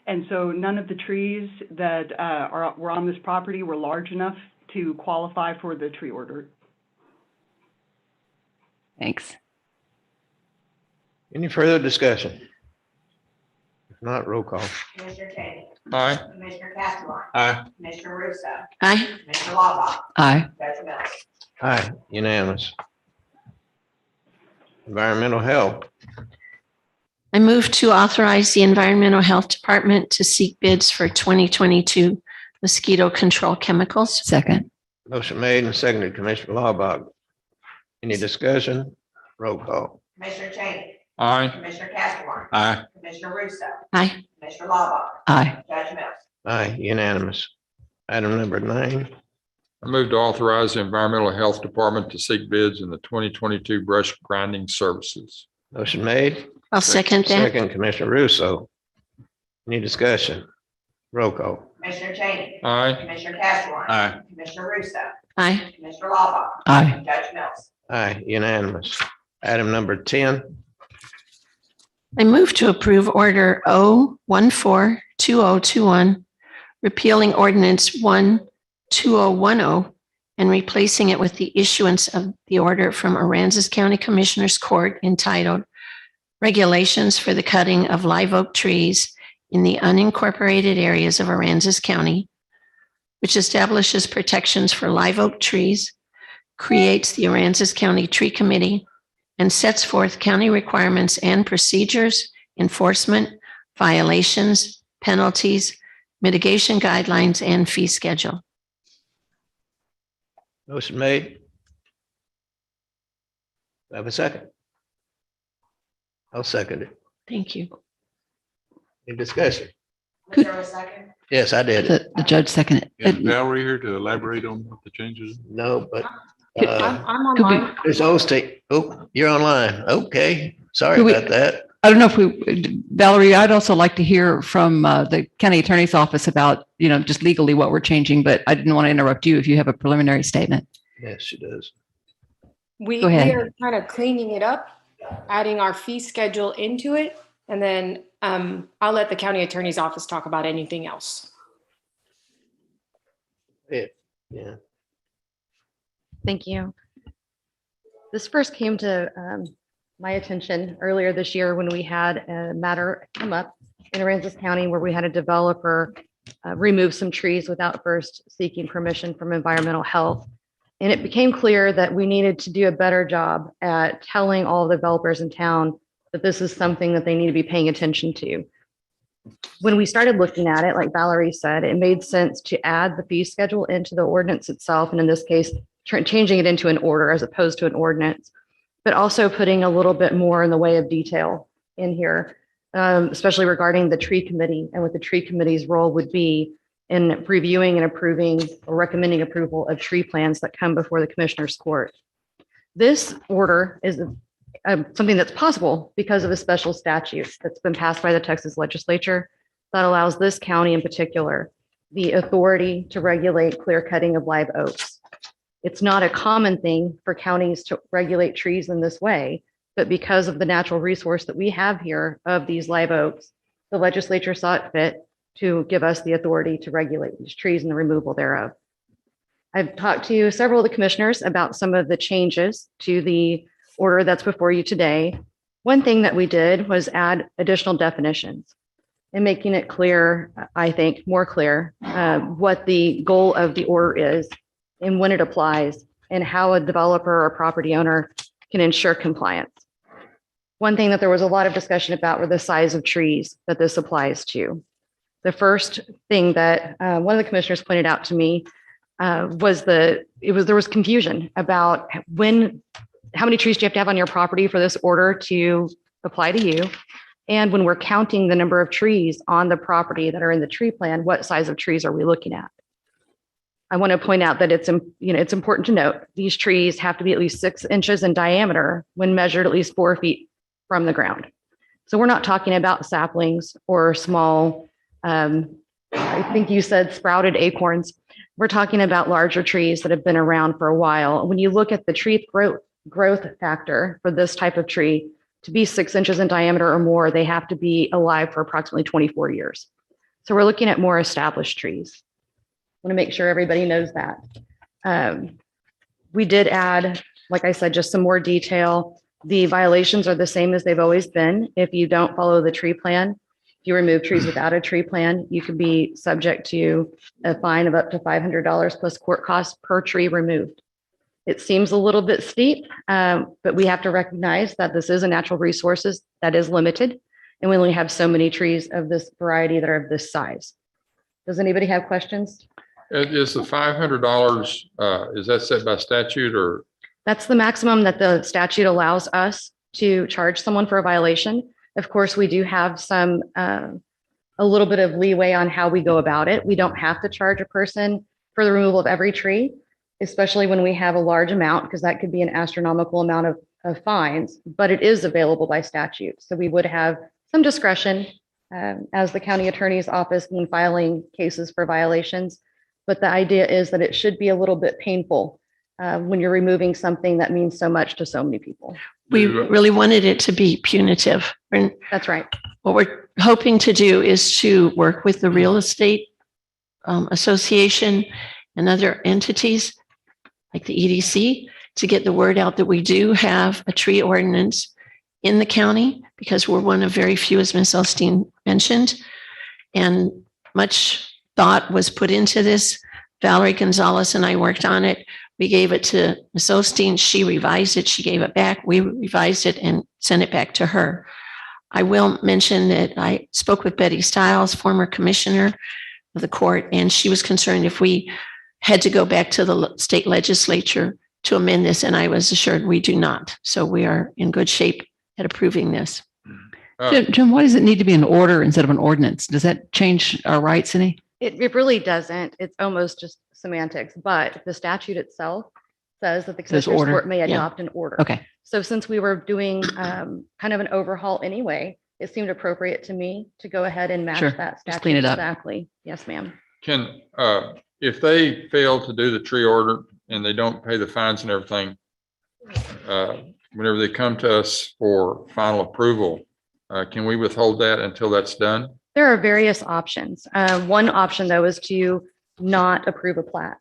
And so none of the trees that were on this property were large enough to qualify for the tree order. Thanks. Any further discussion? If not, roll call. Commissioner Cheney. Aye. Commissioner Castleton. Aye. Commissioner Russo. Aye. Commissioner Lava. Aye. Judge Mills. Aye, unanimous. Environmental health. I move to authorize the Environmental Health Department to seek bids for 2022 mosquito control chemicals. Second. Motion made and seconded, Commissioner Laubach. Any discussion? Roll call. Commissioner Cheney, Aye. Commissioner Castleberg, Aye. Commissioner Russo, Aye. Commissioner Laubach, Aye. Judge Mills. Aye, unanimous. Item number 9. I move to authorize the Environmental Health Department to seek bids in the 2022 brush grinding services. Motion made. I'll second that. Second, Commissioner Russo. Any discussion? Roll call. Commissioner Cheney, Aye. Commissioner Castleberg, Aye. Commissioner Russo, Aye. Commissioner Laubach, Aye. Judge Mills. Aye, unanimous. Item number 10. I move to approve Order O142021, repealing Ordinance 12010 and replacing it with the issuance of the order from Aransas County Commissioners Court entitled Regulations for the Cutting of Live Oak Trees in the Unincorporated Areas of Aransas County, which establishes protections for live oak trees, creates the Aransas County Tree Committee, and sets forth county requirements and procedures, enforcement, violations, penalties, mitigation guidelines, and fee schedule. Motion made. Do I have a second? I'll second it. Thank you. Any discussion? Was there a second? Yes, I did. The judge seconded. Is Valerie here to elaborate on what the changes? No, but Could- I'm Could we- online. there's Osteen. Oh, you're online. Okay, sorry Could we- about that. I don't know if Valerie, I'd also like to hear from the county attorney's office about, just legally what we're changing, but I didn't want to interrupt you if you have a preliminary statement. Yes, she does. Go ahead. We are kind of cleaning it up, adding our fee schedule into it, and then I'll let the county attorney's office talk about anything else. Yeah. Thank you. This first came to my attention earlier this year when we had a matter come up in Aransas County where we had a developer remove some trees without first seeking permission from environmental health. And it became clear that we needed to do a better job at telling all the developers in town that this is something that they need to be paying attention to. When we started looking at it, like Valerie said, it made sense to add the fee schedule into the ordinance itself. And in this case, changing it into an order as opposed to an ordinance, but also putting a little bit more in the way of detail in here, especially regarding the tree committee and what the tree committee's role would be in reviewing and approving or recommending approval of tree plans that come before the commissioner's court. This order is something that's possible because of a special statute that's been passed by the Texas legislature that allows this county in particular the authority to regulate clear cutting of live oaks. It's not a common thing for counties to regulate trees in this way, but because of the natural resource that we have here of these live oaks, the legislature saw it fit to give us the authority to regulate these trees and the removal thereof. I've talked to several of the commissioners about some of the changes to the order that's before you today. One thing that we did was add additional definitions and making it clear, I think, more clear, what the goal of the order is and when it applies and how a developer or property owner can ensure compliance. One thing that there was a lot of discussion about were the size of trees that this applies to. The first thing that one of the commissioners pointed out to me was there was confusion about how many trees do you have to have on your property for this order to apply to you? And when we're counting the number of trees on the property that are in the tree plan, what size of trees are we looking at? I want to point out that it's important to note these trees have to be at least 6 inches in diameter when measured at least 4 feet from the ground. So we're not talking about saplings or small, I think you said sprouted acorns. We're talking about larger trees that have been around for a while. When you look at the tree growth factor for this type of tree, to be 6 inches in diameter or more, they have to be alive for approximately 24 years. So we're looking at more established trees. I want to make sure everybody knows that. We did add, like I said, just some more detail. The violations are the same as they've always been. If you don't follow the tree plan, if you remove trees without a tree plan, you could be subject to a fine of up to $500 plus court costs per tree removed. It seems a little bit steep, but we have to recognize that this is a natural resources that is limited. And we only have so many trees of this variety that are of this size. Does anybody have questions? Is the $500, is that set by statute or? That's the maximum that the statute allows us to charge someone for a violation. Of course, we do have some, a little bit of leeway on how we go about it. We don't have to charge a person for the removal of every tree, especially when we have a large amount, because that could be an astronomical amount of fines, but it is available by statute. So we would have some discretion as the county attorney's office when filing cases for violations. But the idea is that it should be a little bit painful when you're removing something that means so much to so many people. We really wanted it to be punitive. And That's right. what we're hoping to do is to work with the real estate association and other entities like the EDC to get the word out that we do have a tree ordinance in the county, because we're one of very few, as Ms. Elstein mentioned. And much thought was put into this. Valerie Gonzalez and I worked on it. We gave it to Ms. Osteen. She revised it. She gave it back. We revised it and sent it back to her. I will mention that I spoke with Betty Stiles, former commissioner of the court, and she was concerned if we had to go back to the state legislature to amend this, and I was assured we do not. So we are in good shape at approving this. Jim, why does it need to be an order instead of an ordinance? Does that change our rights any? It really doesn't. It's almost just semantics, but the statute itself says that the commissioners order. court may Yeah. adopt an order. Okay. So since we were doing kind of an overhaul anyway, it seemed appropriate to me to go ahead and match Sure. that Just statute. clean it up. Exactly. Yes, ma'am. Can, if they fail to do the tree order and they don't pay the fines and everything, whenever they come to us for final approval, can we withhold that until that's done? There are various options. One option though is to not approve a plat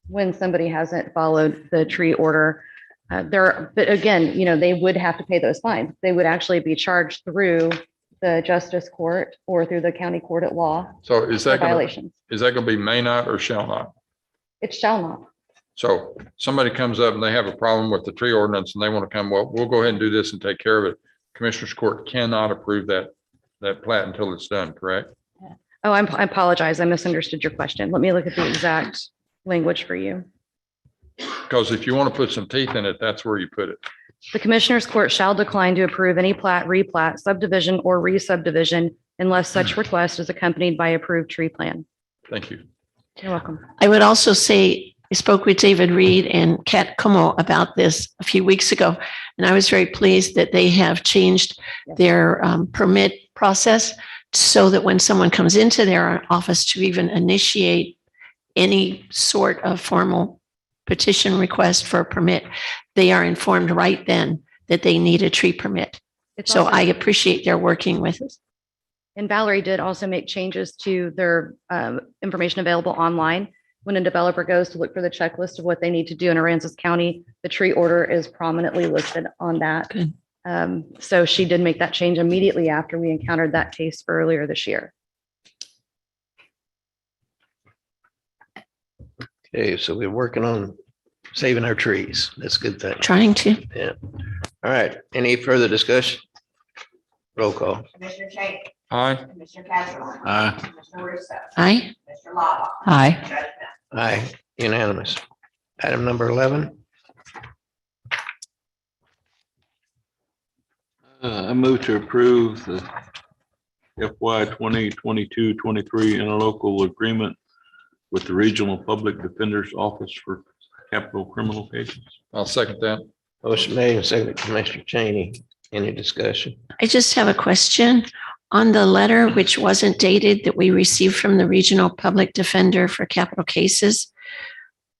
when somebody hasn't followed the tree order. But again, they would have to pay those fines. They would actually be charged through the justice court or through the county court at law So is for that gonna, violations. is that gonna be may not or shall not? It shall not. So somebody comes up and they have a problem with the tree ordinance and they want to come, well, we'll go ahead and do this and take care of it. Commissioner's Court cannot approve that plat until it's done, correct? Oh, I apologize. I misunderstood your question. Let me look at the exact language for you. Because if you want to put some teeth in it, that's where you put it. The Commissioners Court shall decline to approve any plat, replat, subdivision, or re-subdivision unless such request is accompanied by approved tree plan. Thank you. You're welcome. I would also say, I spoke with David Reed and Kat Como about this a few weeks ago, and I was very pleased that they have changed their permit process so that when someone comes into their office to even initiate any sort of formal petition request for a permit, they are informed right then that they need a tree permit. So I appreciate their working with us. And Valerie did also make changes to their information available online. When a developer goes to look for the checklist of what they need to do in Aransas County, the tree order is prominently listed on that. Good. So she did make that change immediately after we encountered that case earlier this year. Okay, so we're working on saving our trees. That's a good thing. Trying to. Yeah. All right. Any further discussion? Roll call. Commissioner Cheney. Aye. Commissioner Castro. Aye. Commissioner Russo. Aye. Mr. Lava. Aye. Judge Mills. Aye, unanimous. Item number 11. I move to approve the FY 2022-23 interlocal agreement with the Regional Public Defender's Office for capital criminal cases. I'll second that. Motion made and seconded, Commissioner Cheney. Any discussion? I just have a question. On the letter, which wasn't dated, that we received from the Regional Public Defender for capital cases,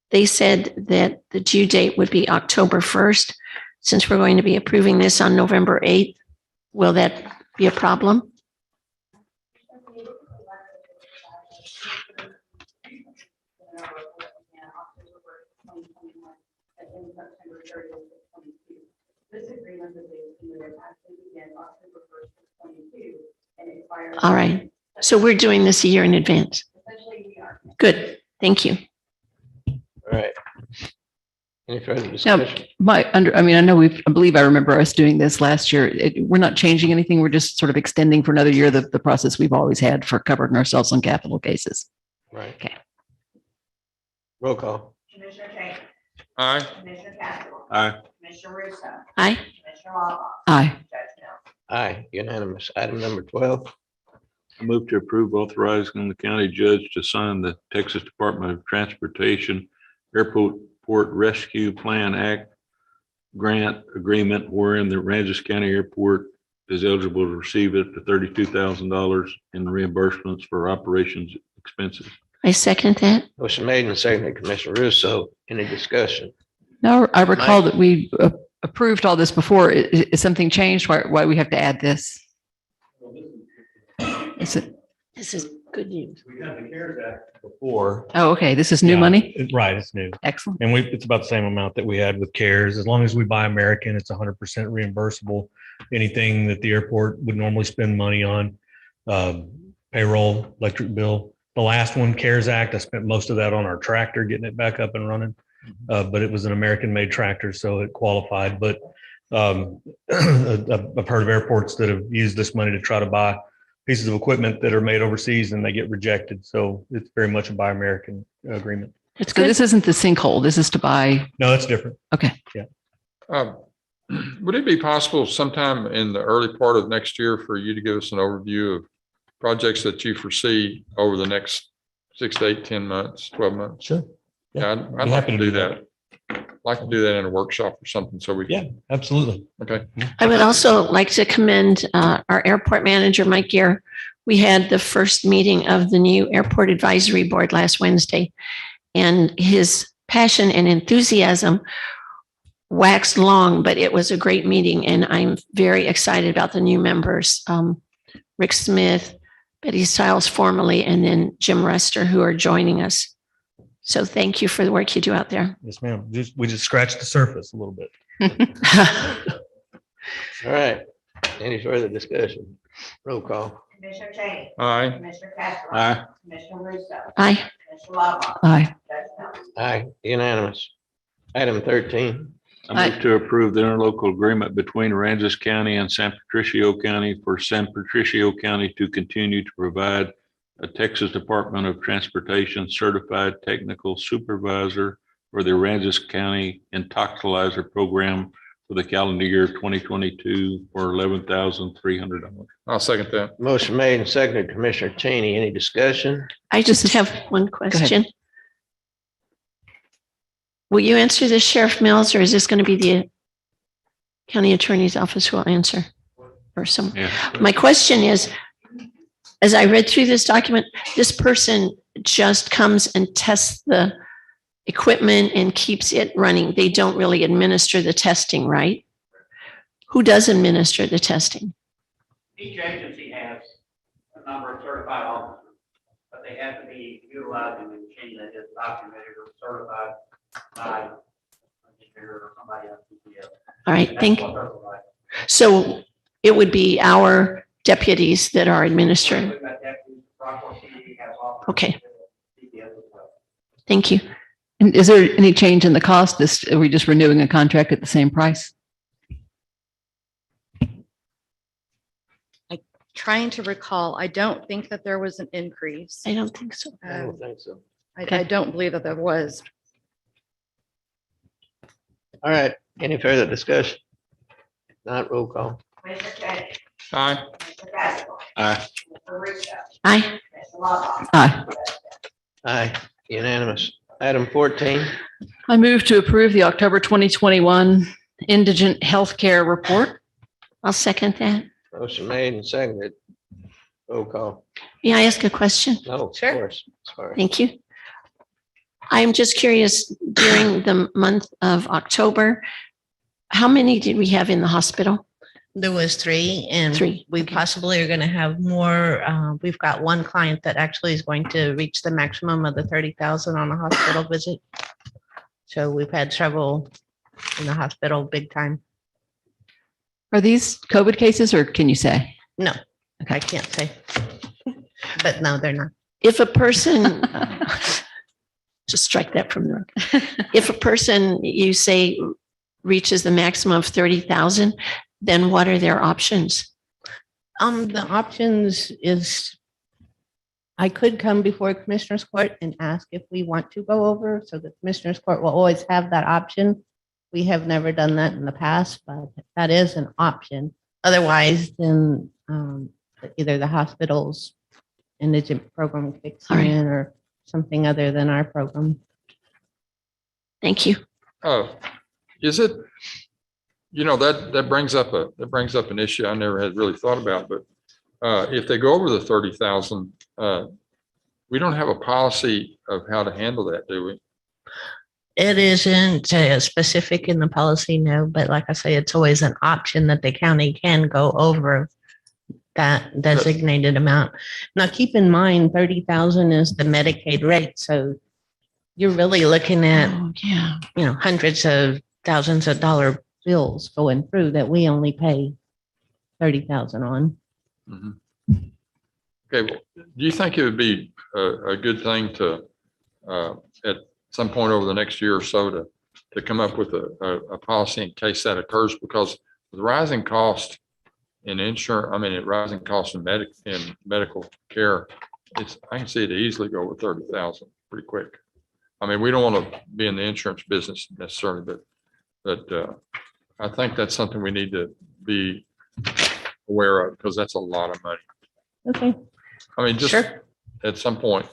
they said that the due date would be October 1st. Since we're going to be approving this on November 8th, will that be a problem? This agreement that they submitted actually began October 1st, 2022, and expired. All right. So we're doing this a year in advance. Essentially, we are. Good. Thank you. All right. Any further Now, discussion? I believe I remember us doing this last year. We're not changing anything. We're just sort of extending for another year the process we've always had for covering ourselves on capital cases. Right. Okay. Roll call. Commissioner Cheney, Aye. Commissioner Castro, Aye. Commissioner Russo, Aye. Commissioner Lawler, Aye. Judge Mills. Aye, unanimous. Item number 12. I move to approve authorizing the county judge to sign the Texas Department of Transportation Airport Rescue Plan Act grant agreement wherein the Aransas County Airport is eligible to receive up to $32,000 in reimbursements for operations expenses. I second that. Motion made and seconded, Commissioner Russo. Any discussion? Now, I recall that we approved all this before. Is something changed? Why we have to add this? Is it? This is good news. We got the CARES Act before. Oh, okay. This is new Yeah, money? Right, it's new. Excellent. And it's about the same amount that we had with CARES. As long as we buy American, it's 100% reimbursable. Anything that the airport would normally spend money on, payroll, electric bill. The last one, CARES Act, I spent most of that on our tractor, getting it back up and running. But it was an American-made tractor, so it qualified. But I've heard of airports that have used this money to try to buy pieces of equipment that are made overseas and they get rejected. So it's very much a Buy American agreement. It's So good. this isn't the sinkhole. This is to buy. No, that's different. Okay. Would it be possible sometime in the early part of next year for you to give us an overview of projects that you foresee over the next 6 to 8, 10 months, 12 months? Sure. Yeah, I'd like to do that. Like to do that in a workshop or something so we can. Absolutely. Okay. I would also like to commend our airport manager, Mike Gear. We had the first meeting of the new Airport Advisory Board last Wednesday, and his passion and enthusiasm waxed long, but it was a great meeting, and I'm very excited about the new members, Rick Smith, Betty Stiles formerly, and then Jim Rester, who are joining us. So thank you for the work you do out there. Yes, ma'am. We just scratched the surface a little bit. All right. Any further discussion? Roll call. Commissioner Cheney, Aye. Commissioner Castro. Aye. Commissioner Russo, Aye. Commissioner Lawler, Aye. Judge Mills. Aye, unanimous. Item 13. I move to approve the interlocal agreement between Aransas County and San Patricio County for San Patricio County to continue to provide a Texas Department of Transportation certified technical supervisor for the Aransas County Intoxilizer Program for the calendar year 2022 for $11,300. I'll second that. Motion made and seconded, Commissioner Cheney. Any discussion? I just have one question. Will you answer this, Sheriff Mills, or is this going to be the county attorney's office who will answer? Or some? Yeah. My question is, as I read through this document, this person just comes and tests the equipment and keeps it running. They don't really administer the testing, right? Who does administer the testing? Each agency has a number of certified officers, but they have to be utilizing the machine that is documented or certified by an engineer or somebody else. All right, thank you. That's what those are like. So it would be our deputies that are administering. We've got deputies, Rockwell PD has officers, Okay. CPS as well. Thank you. And is there any change in the cost? Are we just renewing a contract at the same price? Trying to recall, I don't think that there was an increase. I don't think so. I don't think so. I don't believe that there was. All right. Any further discussion? Not roll call. Commissioner Cheney, Aye. Commissioner Castro, Aye. Commissioner Russo, Aye. Commissioner Lawler. Aye. Aye, unanimous. Item 14. I move to approve the October 2021 Indigent Healthcare Report. I'll second that. Motion made and seconded. Roll call. May I ask a question? No, of Sure. course. Sorry. Thank you. I'm just curious, during the month of October, how many did we have in the hospital? There was 3, and Three, we possibly are going to have more. We've got one client that actually is going to reach the maximum of the 30,000 on a hospital visit. So we've had several in the hospital, big time. Are these COVID cases or can you say? No, I can't say. But no, they're not. If a person, just strike that from the record. If a person, you say, reaches the maximum of 30,000, then what are their options? The options is I could come before Commissioners Court and ask if we want to go over, so the Commissioners Court will always have that option. We have never done that in the past, but that is an option. Otherwise, then either the hospital's indigent program kicks in or something other than our program. Thank you. Is it, that brings up an issue I never had really thought about, but if they go over the 30,000, we don't have a policy of how to handle that, do we? It isn't specific in the policy, no, but like I say, it's always an option that the county can go over that designated amount. Now, keep in mind, 30,000 is the Medicaid rate, so you're really looking at, hundreds of thousands of dollar bills going through that we only pay 30,000 on. Okay, well, do you think it would be a good thing to, at some point over the next year or so, to come up with a policy in case that occurs? Because the rising cost in insurance, rising cost in medical care, I can see it easily go over 30,000 pretty quick. We don't want to be in the insurance business necessarily, but I think that's something we need to be aware of, because that's a lot of money. Okay. Just at some point.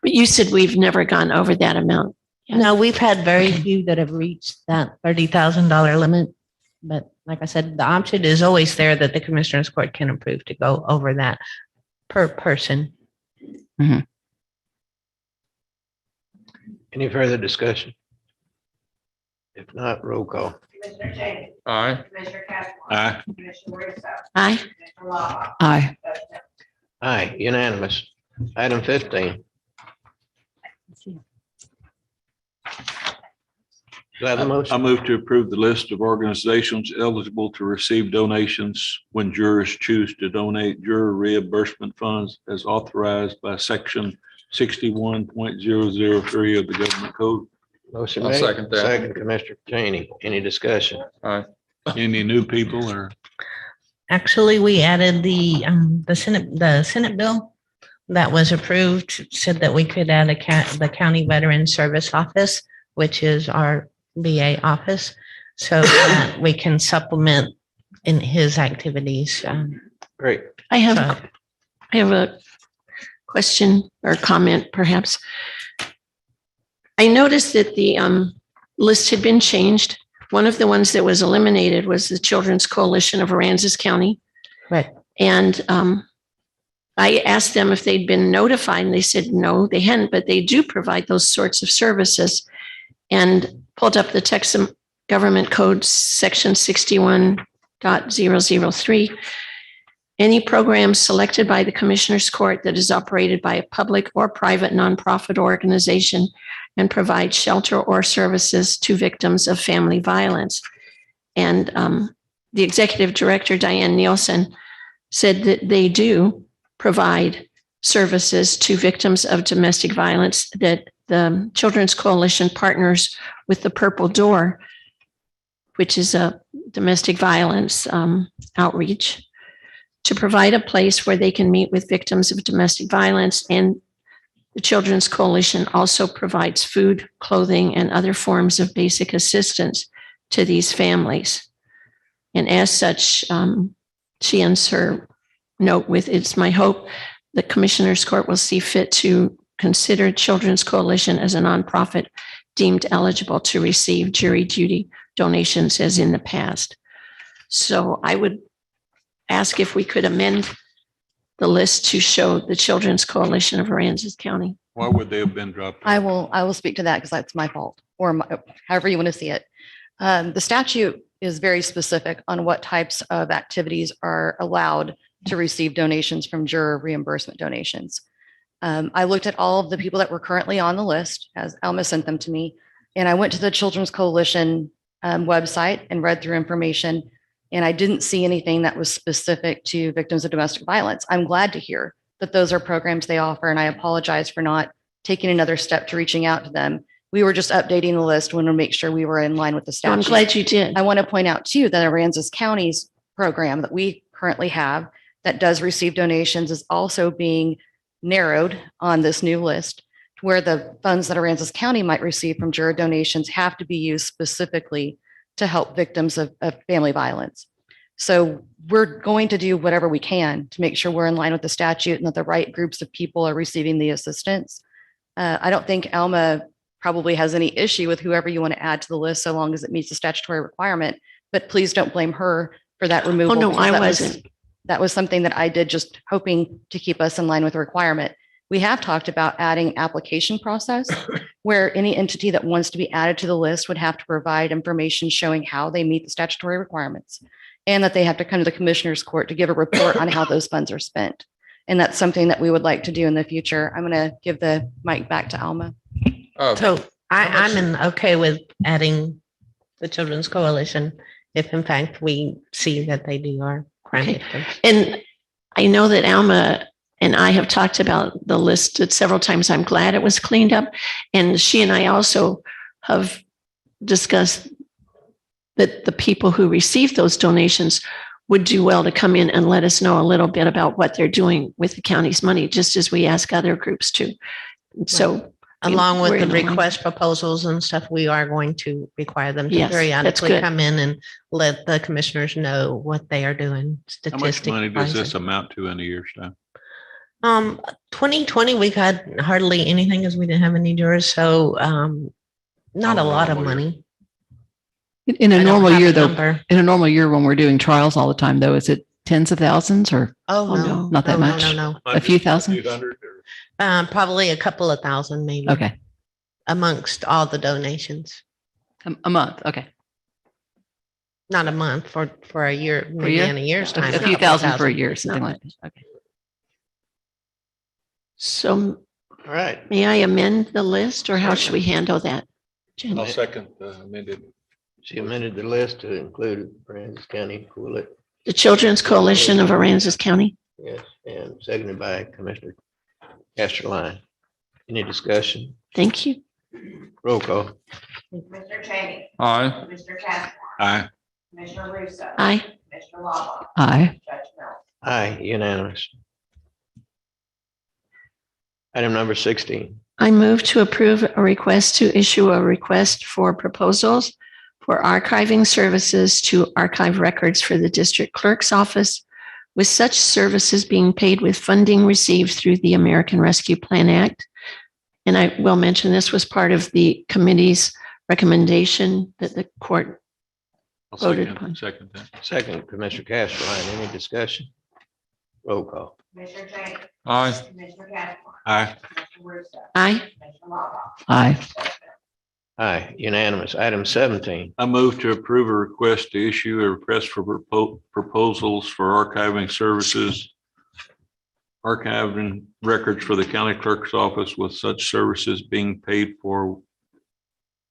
But you said we've never gone over that amount. No, we've had very few that have reached that $30,000 limit. But like I said, the option is always there that the Commissioners Court can approve to go over that per person. Mm-hmm. Any further discussion? If not, roll call. Commissioner Cheney. Aye. Commissioner Cashmore. Aye. Commissioner Russo. Aye. Commissioner Law. Aye. Aye, unanimous. Item 15. Do I have a motion? I move to approve the list of organizations eligible to receive donations when jurors choose to donate juror reimbursement funds as authorized by section 61.003 of the government code. Motion I'll made. second that. Second, Commissioner Cheney. Any discussion? Aye. Any new people or? Actually, we added the Senate bill that was approved, said that we could add the County Veteran Service Office, which is our VA office, so that we can supplement in his activities. Great. I have a question or comment, perhaps. I noticed that the list had been changed. One of the ones that was eliminated was the Children's Coalition of Deranzas County. Right. And I asked them if they'd been notified, and they said no, they hadn't, but they do provide those sorts of services. And pulled up the Texas Government Code, section 61.003. Any program selected by the Commissioners Court that is operated by a public or private nonprofit organization and provides shelter or services to victims of family violence. And the executive director, Diane Nielsen, said that they do provide services to victims of domestic violence, that the Children's Coalition partners with the Purple Door, which is a domestic violence outreach, to provide a place where they can meet with victims of domestic violence. And the Children's Coalition also provides food, clothing, and other forms of basic assistance to these families. And as such, she ends her note with, "It's my hope the Commissioners Court will see fit to consider Children's Coalition as a nonprofit deemed eligible to receive jury duty donations as in the past." So I would ask if we could amend the list to show the Children's Coalition of Deranzas County. Why would they have been dropped? I will speak to that because that's my fault, or however you want to see it. The statute is very specific on what types of activities are allowed to receive donations from juror reimbursement donations. I looked at all of the people that were currently on the list, as Alma sent them to me, and I went to the Children's Coalition website and read through information, and I didn't see anything that was specific to victims of domestic violence. I'm glad to hear that those are programs they offer, and I apologize for not taking another step to reaching out to them. We were just updating the list, wanted to make sure we were in line with the So I'm statute. glad you did. I want to point out too, that Aransas County's program that we currently have that does receive donations is also being narrowed on this new list, where the funds that Aransas County might receive from juror donations have to be used specifically to help victims of family violence. So we're going to do whatever we can to make sure we're in line with the statute and that the right groups of people are receiving the assistance. I don't think Alma probably has any issue with whoever you want to add to the list, so long as it meets the statutory requirement, but please don't blame her for that removal. Oh, no, because I that wasn't. That was something that I did just hoping to keep us in line with the requirement. We have talked about adding application process where any entity that wants to be added to the list would have to provide information showing how they meet the statutory requirements and that they have to come to the commissioner's court to give a report on how those funds are spent. And that's something that we would like to do in the future. I'm going to give the mic back to Alma. So I'm okay with adding the Children's Coalition if in fact we see that they do are crime Okay. victims. And I know that Alma and I have talked about the list several times. I'm glad it was cleaned up. And she and I also have discussed that the people who receive those donations would do well to come in and let us know a little bit about what they're doing with the county's money, just as we ask other groups to. So Along we're with the in line. request proposals and stuff, we are going to require them to Yes, that's periodically good. come in and let the commissioners know what they are doing. How much money does this statistic-wise. amount to in a year's time? 2020, we've had hardly anything because we didn't have any jurors. So not a lot of money. In a I don't normal have year, a though, number. in a normal year when we're doing trials all the time, though, is it tens of thousands or Oh, no. not that No, no, much? no, no. A few thousand? Probably a couple of thousand maybe. Okay. Amongst all the donations. A month. Okay. Not a month for a year, For a maybe year? in a year's time. A few couple thousand for a year, something like that. Okay. So All right. may I amend the list or how should we handle that? Jen? I'll second the amended. She amended the list to include Aransas County Coolett. The Children's Coalition of Aransas County. Yes, and seconded by Commissioner Casterline. Any discussion? Thank you. Roll call. Mr. Cheney. Aye. Mr. Casper. Aye. Commissioner Russo. Aye. Commissioner Lava. Aye. Judge Mills. Aye, unanimous. Item number 16. I move to approve a request to issue a request for proposals for archiving services to archive records for the district clerk's office, with such services being paid with funding received through the American Rescue Plan Act. And I will mention this was part of the committee's recommendation that the court I'll voted second, upon. second that. Second, Commissioner Casterline. Any discussion? Roll call. Commissioner Cheney. Aye. Commissioner Casper. Aye. Commissioner Russo. Aye. Commissioner Lava. Aye. Judge Mills. Aye, unanimous. Item 17. I move to approve a request to issue a request for proposals for archiving services, archiving records for the county clerk's office, with such services being paid for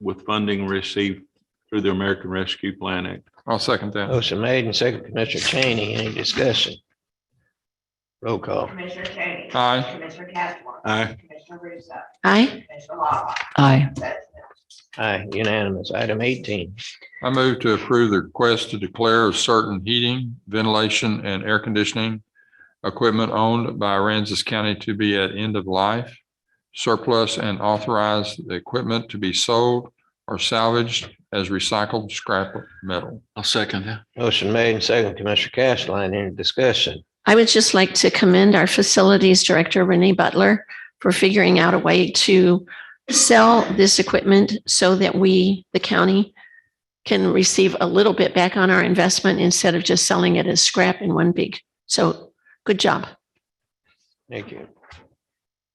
with funding received through the American Rescue Plan Act. I'll second that. Motion made and second, Commissioner Cheney. Any discussion? Roll call. Commissioner Cheney. Aye. Commissioner Casper. Aye. Commissioner Russo. Aye. Commissioner Lava. Aye. Judge Mills. Aye, unanimous. Item 18. I move to approve the request to declare certain heating, ventilation, and air conditioning equipment owned by Aransas County to be at end of life, surplus, and authorize the equipment to be sold or salvaged as recycled scrap metal. I'll second that. Motion made and second, Commissioner Casterline. Any discussion? I would just like to commend our facilities director, Renee Butler, for figuring out a way to sell this equipment so that we, the county, can receive a little bit back on our investment instead of just selling it as scrap in one big. So good job. Thank you.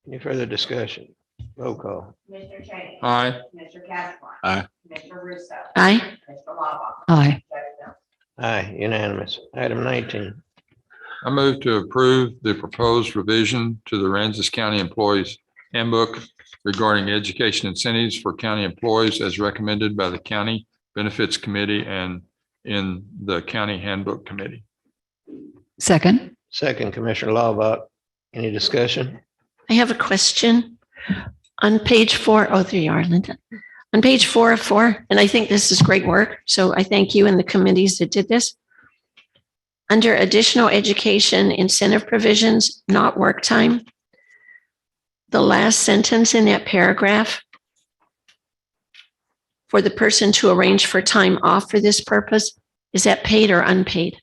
Any further discussion? Roll call. Commissioner Cheney. Aye. Commissioner Casper. Aye. Commissioner Russo. Aye. Commissioner Lava. Aye. Judge Mills. Aye, unanimous. Item 19. I move to approve the proposed revision to the Aransas County Employees Handbook regarding education incentives for county employees as recommended by the County Benefits Committee and in the County Handbook Committee. Second. Second, Commissioner Lava. Any discussion? I have a question. On page 4, oh, there you are, Linda. On page 4 of 4, and I think this is great work, so I thank you and the committees that did this. Under additional education incentive provisions, not work time, the last sentence in that paragraph, for the person to arrange for time off for this purpose, is that paid or unpaid?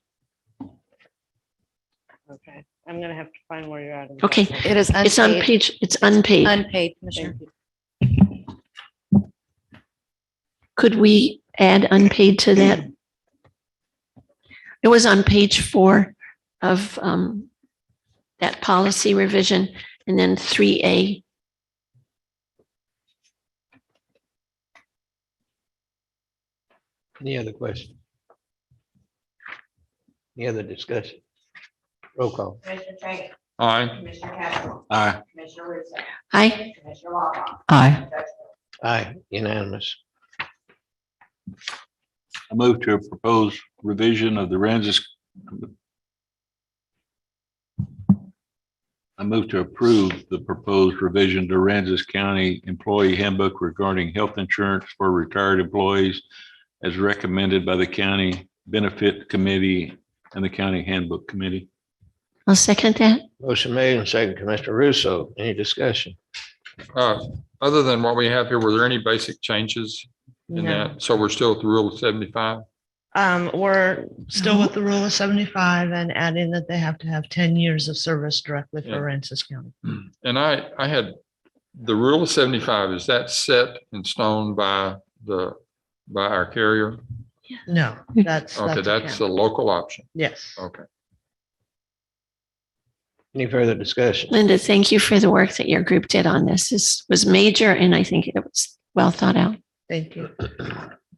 Okay, I'm gonna have to find where you're at. in the Okay. document. It is It's on unpaid. page, it's unpaid. Unpaid, Commissioner. Could we add unpaid to that? It was on page 4 of that policy revision, and then 3A. Any other questions? Any other discussion? Roll call. Commissioner Trainer, Aye. Commissioner Castro, Aye. Commissioner Russo, Aye. Commissioner Lawbach, Aye. Judge Aye, unanimous. I move to a proposed revision of the Deranzas. I move to approve the proposed revision to Deranzas County Employee Handbook regarding health insurance for retired employees as recommended by the County Benefit Committee and the County Handbook Committee. I'll second that. Motion made and second, Commissioner Russo. Any discussion? Other than what we have here, were there any basic changes in No. that? So we're still at the rule of 75? We're still with the rule of 75 and adding that they have to have 10 years of service directly for Yeah. Aransas County. And I had the rule of 75, is that set in stone by our carrier? No, that's. Okay, a that's a county. local option. Yes. Okay. Any further discussion? Linda, thank you for the work that your group did on this. This was major, and I think it was well thought out. Thank you.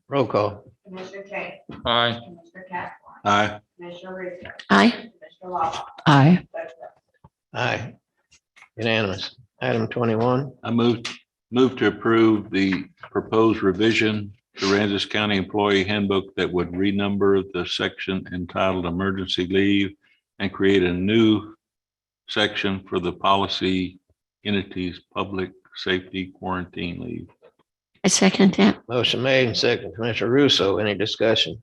Roll call. Commissioner Trainer, Aye. Commissioner Castro, Aye. Commissioner Russo, Aye. Commissioner Lawbach, Aye. Judge Mills. Aye. Unanimous. Item 21. I move to approve the proposed revision to Aransas County Employee Handbook that would renumber the section entitled Emergency Leave and create a new section for the policy entities, public safety quarantine leave. I second that. Motion made and second, Commissioner Russo. Any discussion?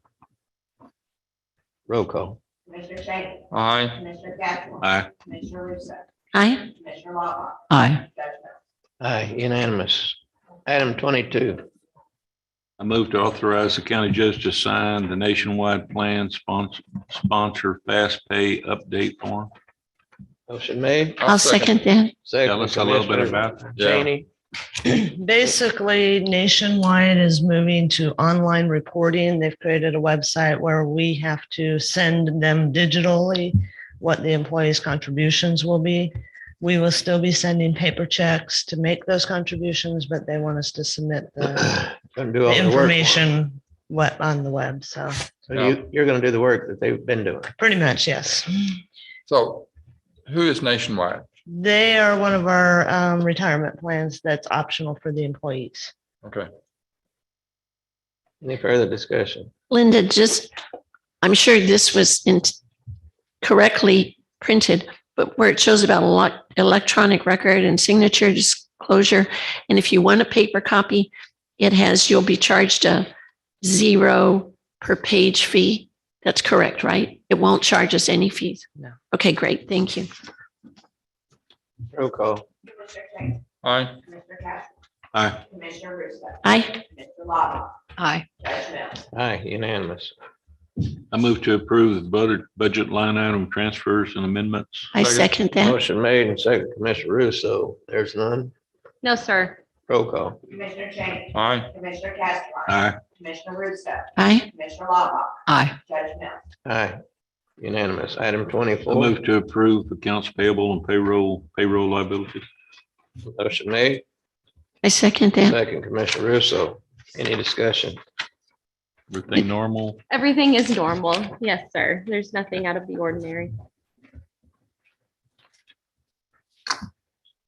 Roll call. Commissioner Trainer, Aye. Commissioner Castro, Aye. Commissioner Russo, Aye. Commissioner Lawbach, Aye. Judge Mills. Aye, unanimous. Item 22. I move to authorize the county judge to sign the nationwide plan sponsor fast pay update form. Motion made. I'll second that. Tell us a little bit about that. Cheney. Basically, Nationwide is moving to online reporting. They've created a website where we have to send them digitally what the employees' contributions will be. We will still be sending paper checks to make those contributions, but they want us to submit the Gonna do all the work. information what on the web. So So you're gonna do the work that they've been doing. pretty much, yes. So who is Nationwide? They are one of our retirement plans that's optional for the employees. Okay. Any further discussion? Linda, I'm sure this was correctly printed, but where it shows about electronic record and signature disclosure, and if you want a paper copy, you'll be charged a $0 per page fee. That's correct, right? It won't charge us any fees. No. Okay, great. Thank you. Roll call. Commissioner Trainer, Aye. Commissioner Castro, Aye. Commissioner Russo, Aye. Commissioner Lawbach, Aye. Judge Mills. Aye, unanimous. I move to approve the budget line item transfers and amendments. I second that. Motion made and second, Commissioner Russo. There's none. No, sir. Roll call. Commissioner Trainer, Aye. Commissioner Castro, Aye. Commissioner Russo, Aye. Commissioner Lawbach, Aye. Judge Mills. Aye. Unanimous. Item I 24. move to approve accounts payable and payroll liabilities. Motion made. I second that. Second, Commissioner Russo. Any discussion? Everything normal? Everything is normal. Yes, sir. There's nothing out of the ordinary.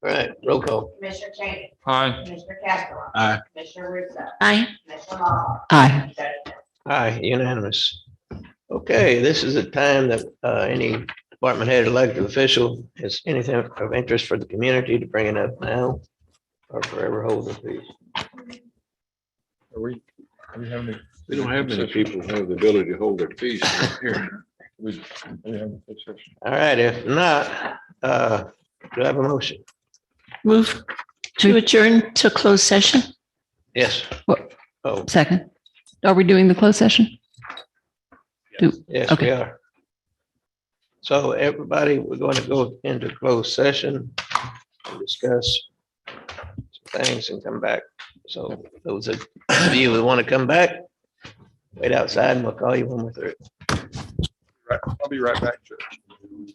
All right, roll call. Commissioner Trainer, Aye. Commissioner Castro, Aye. Commissioner Russo, Aye. Commissioner Lawbach, Aye. Judge Mills. Aye, unanimous. Okay, this is a time that any department head, elected official has anything of interest for the community to bring it up now. or forever hold the peace. We don't have many people who have the ability to hold their peace here. All right, if not, do I have a motion? Move to adjourn to closed session. Yes. What? Oh, Second. Are we doing the closed session? yes, Okay. we are. So everybody, we're going to go into closed session and discuss some things and come back. So those of you who want to come back, wait outside and we'll call you when we're through. I'll be right back, Judge.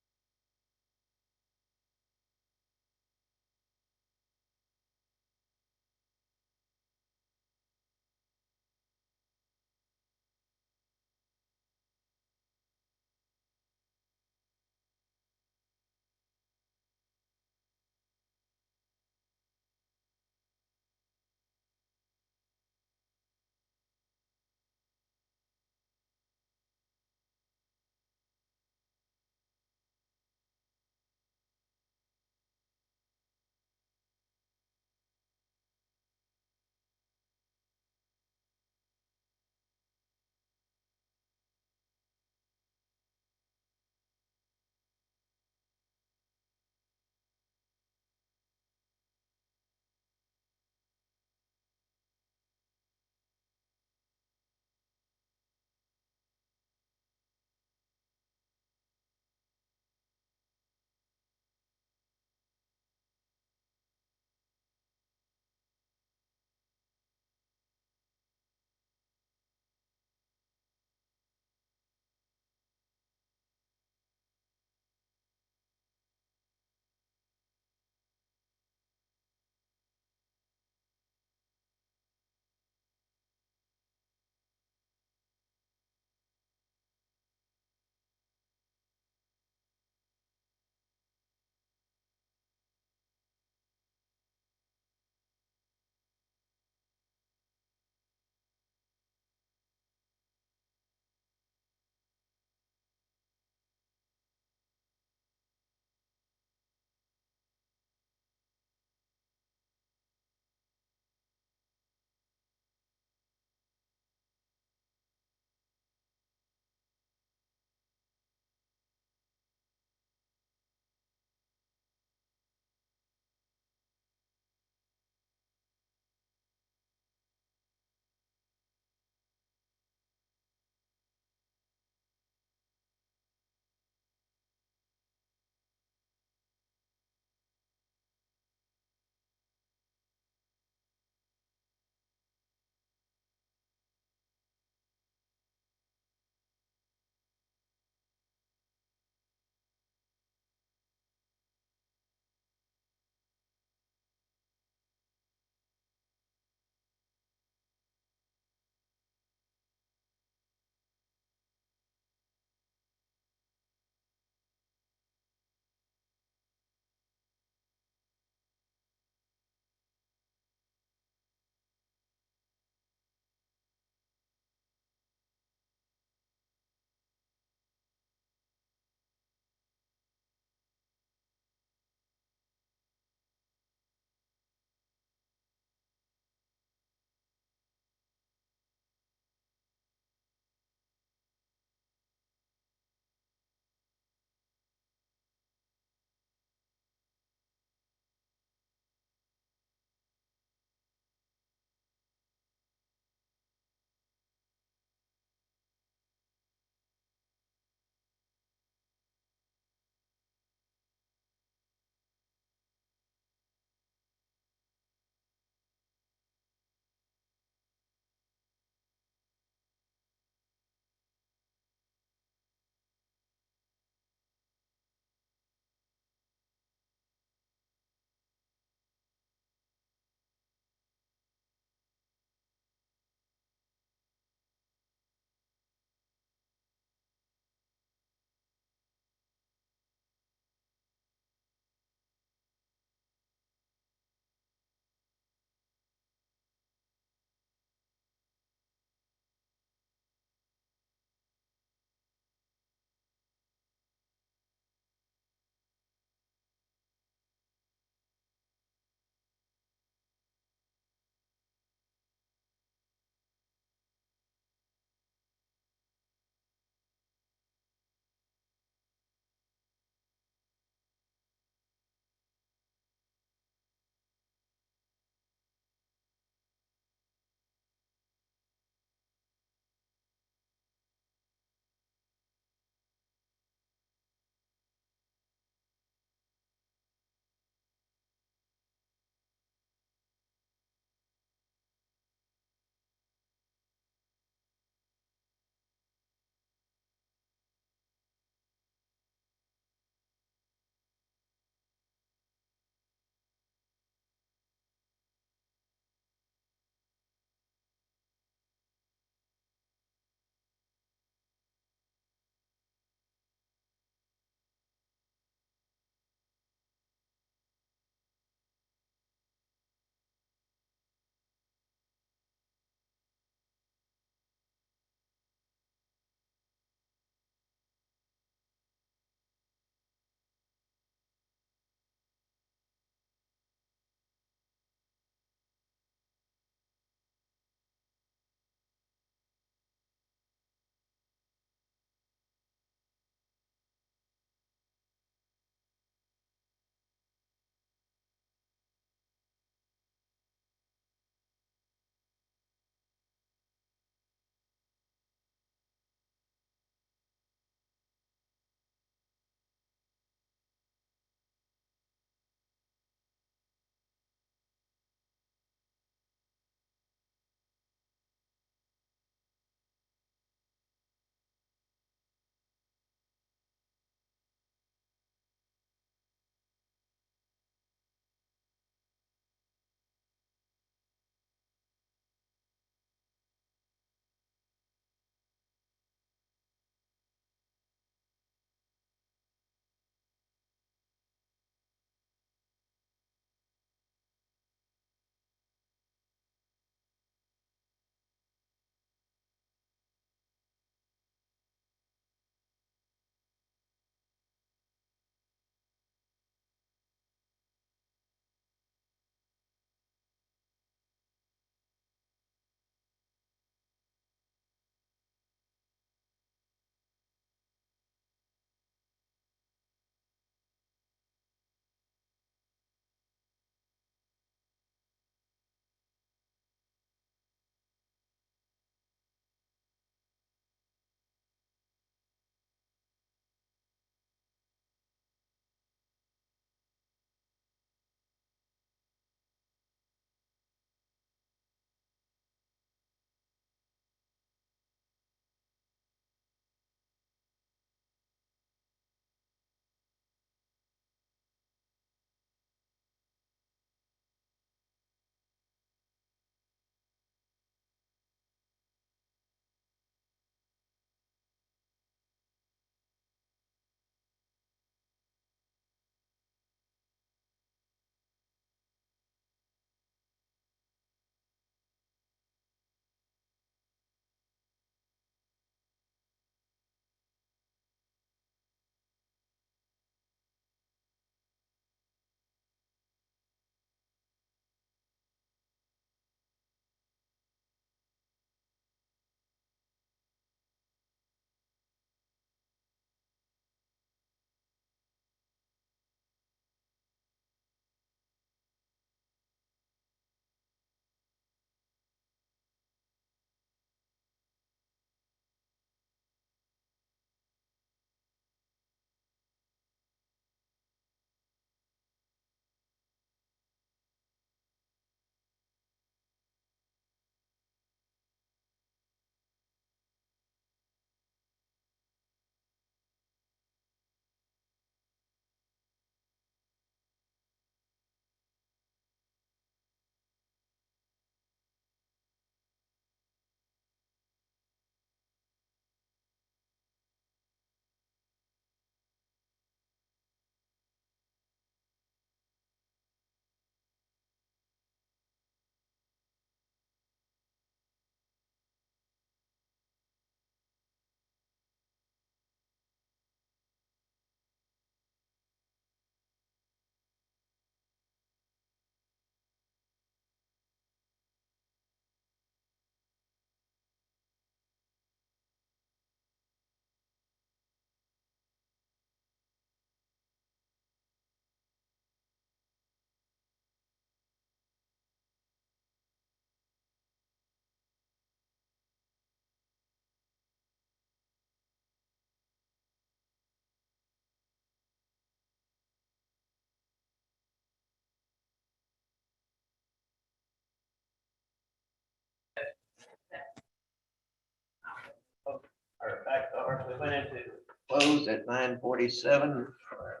Mark, we went into close at 9:47 for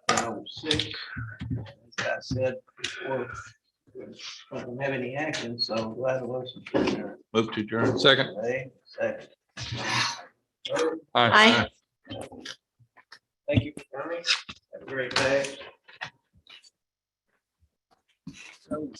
item 6. As I said before, we don't have any action, so do I have a motion to adjourn? Move to adjourn. Second. Ray, second. Aye. Thank you for coming. Have a great day. So,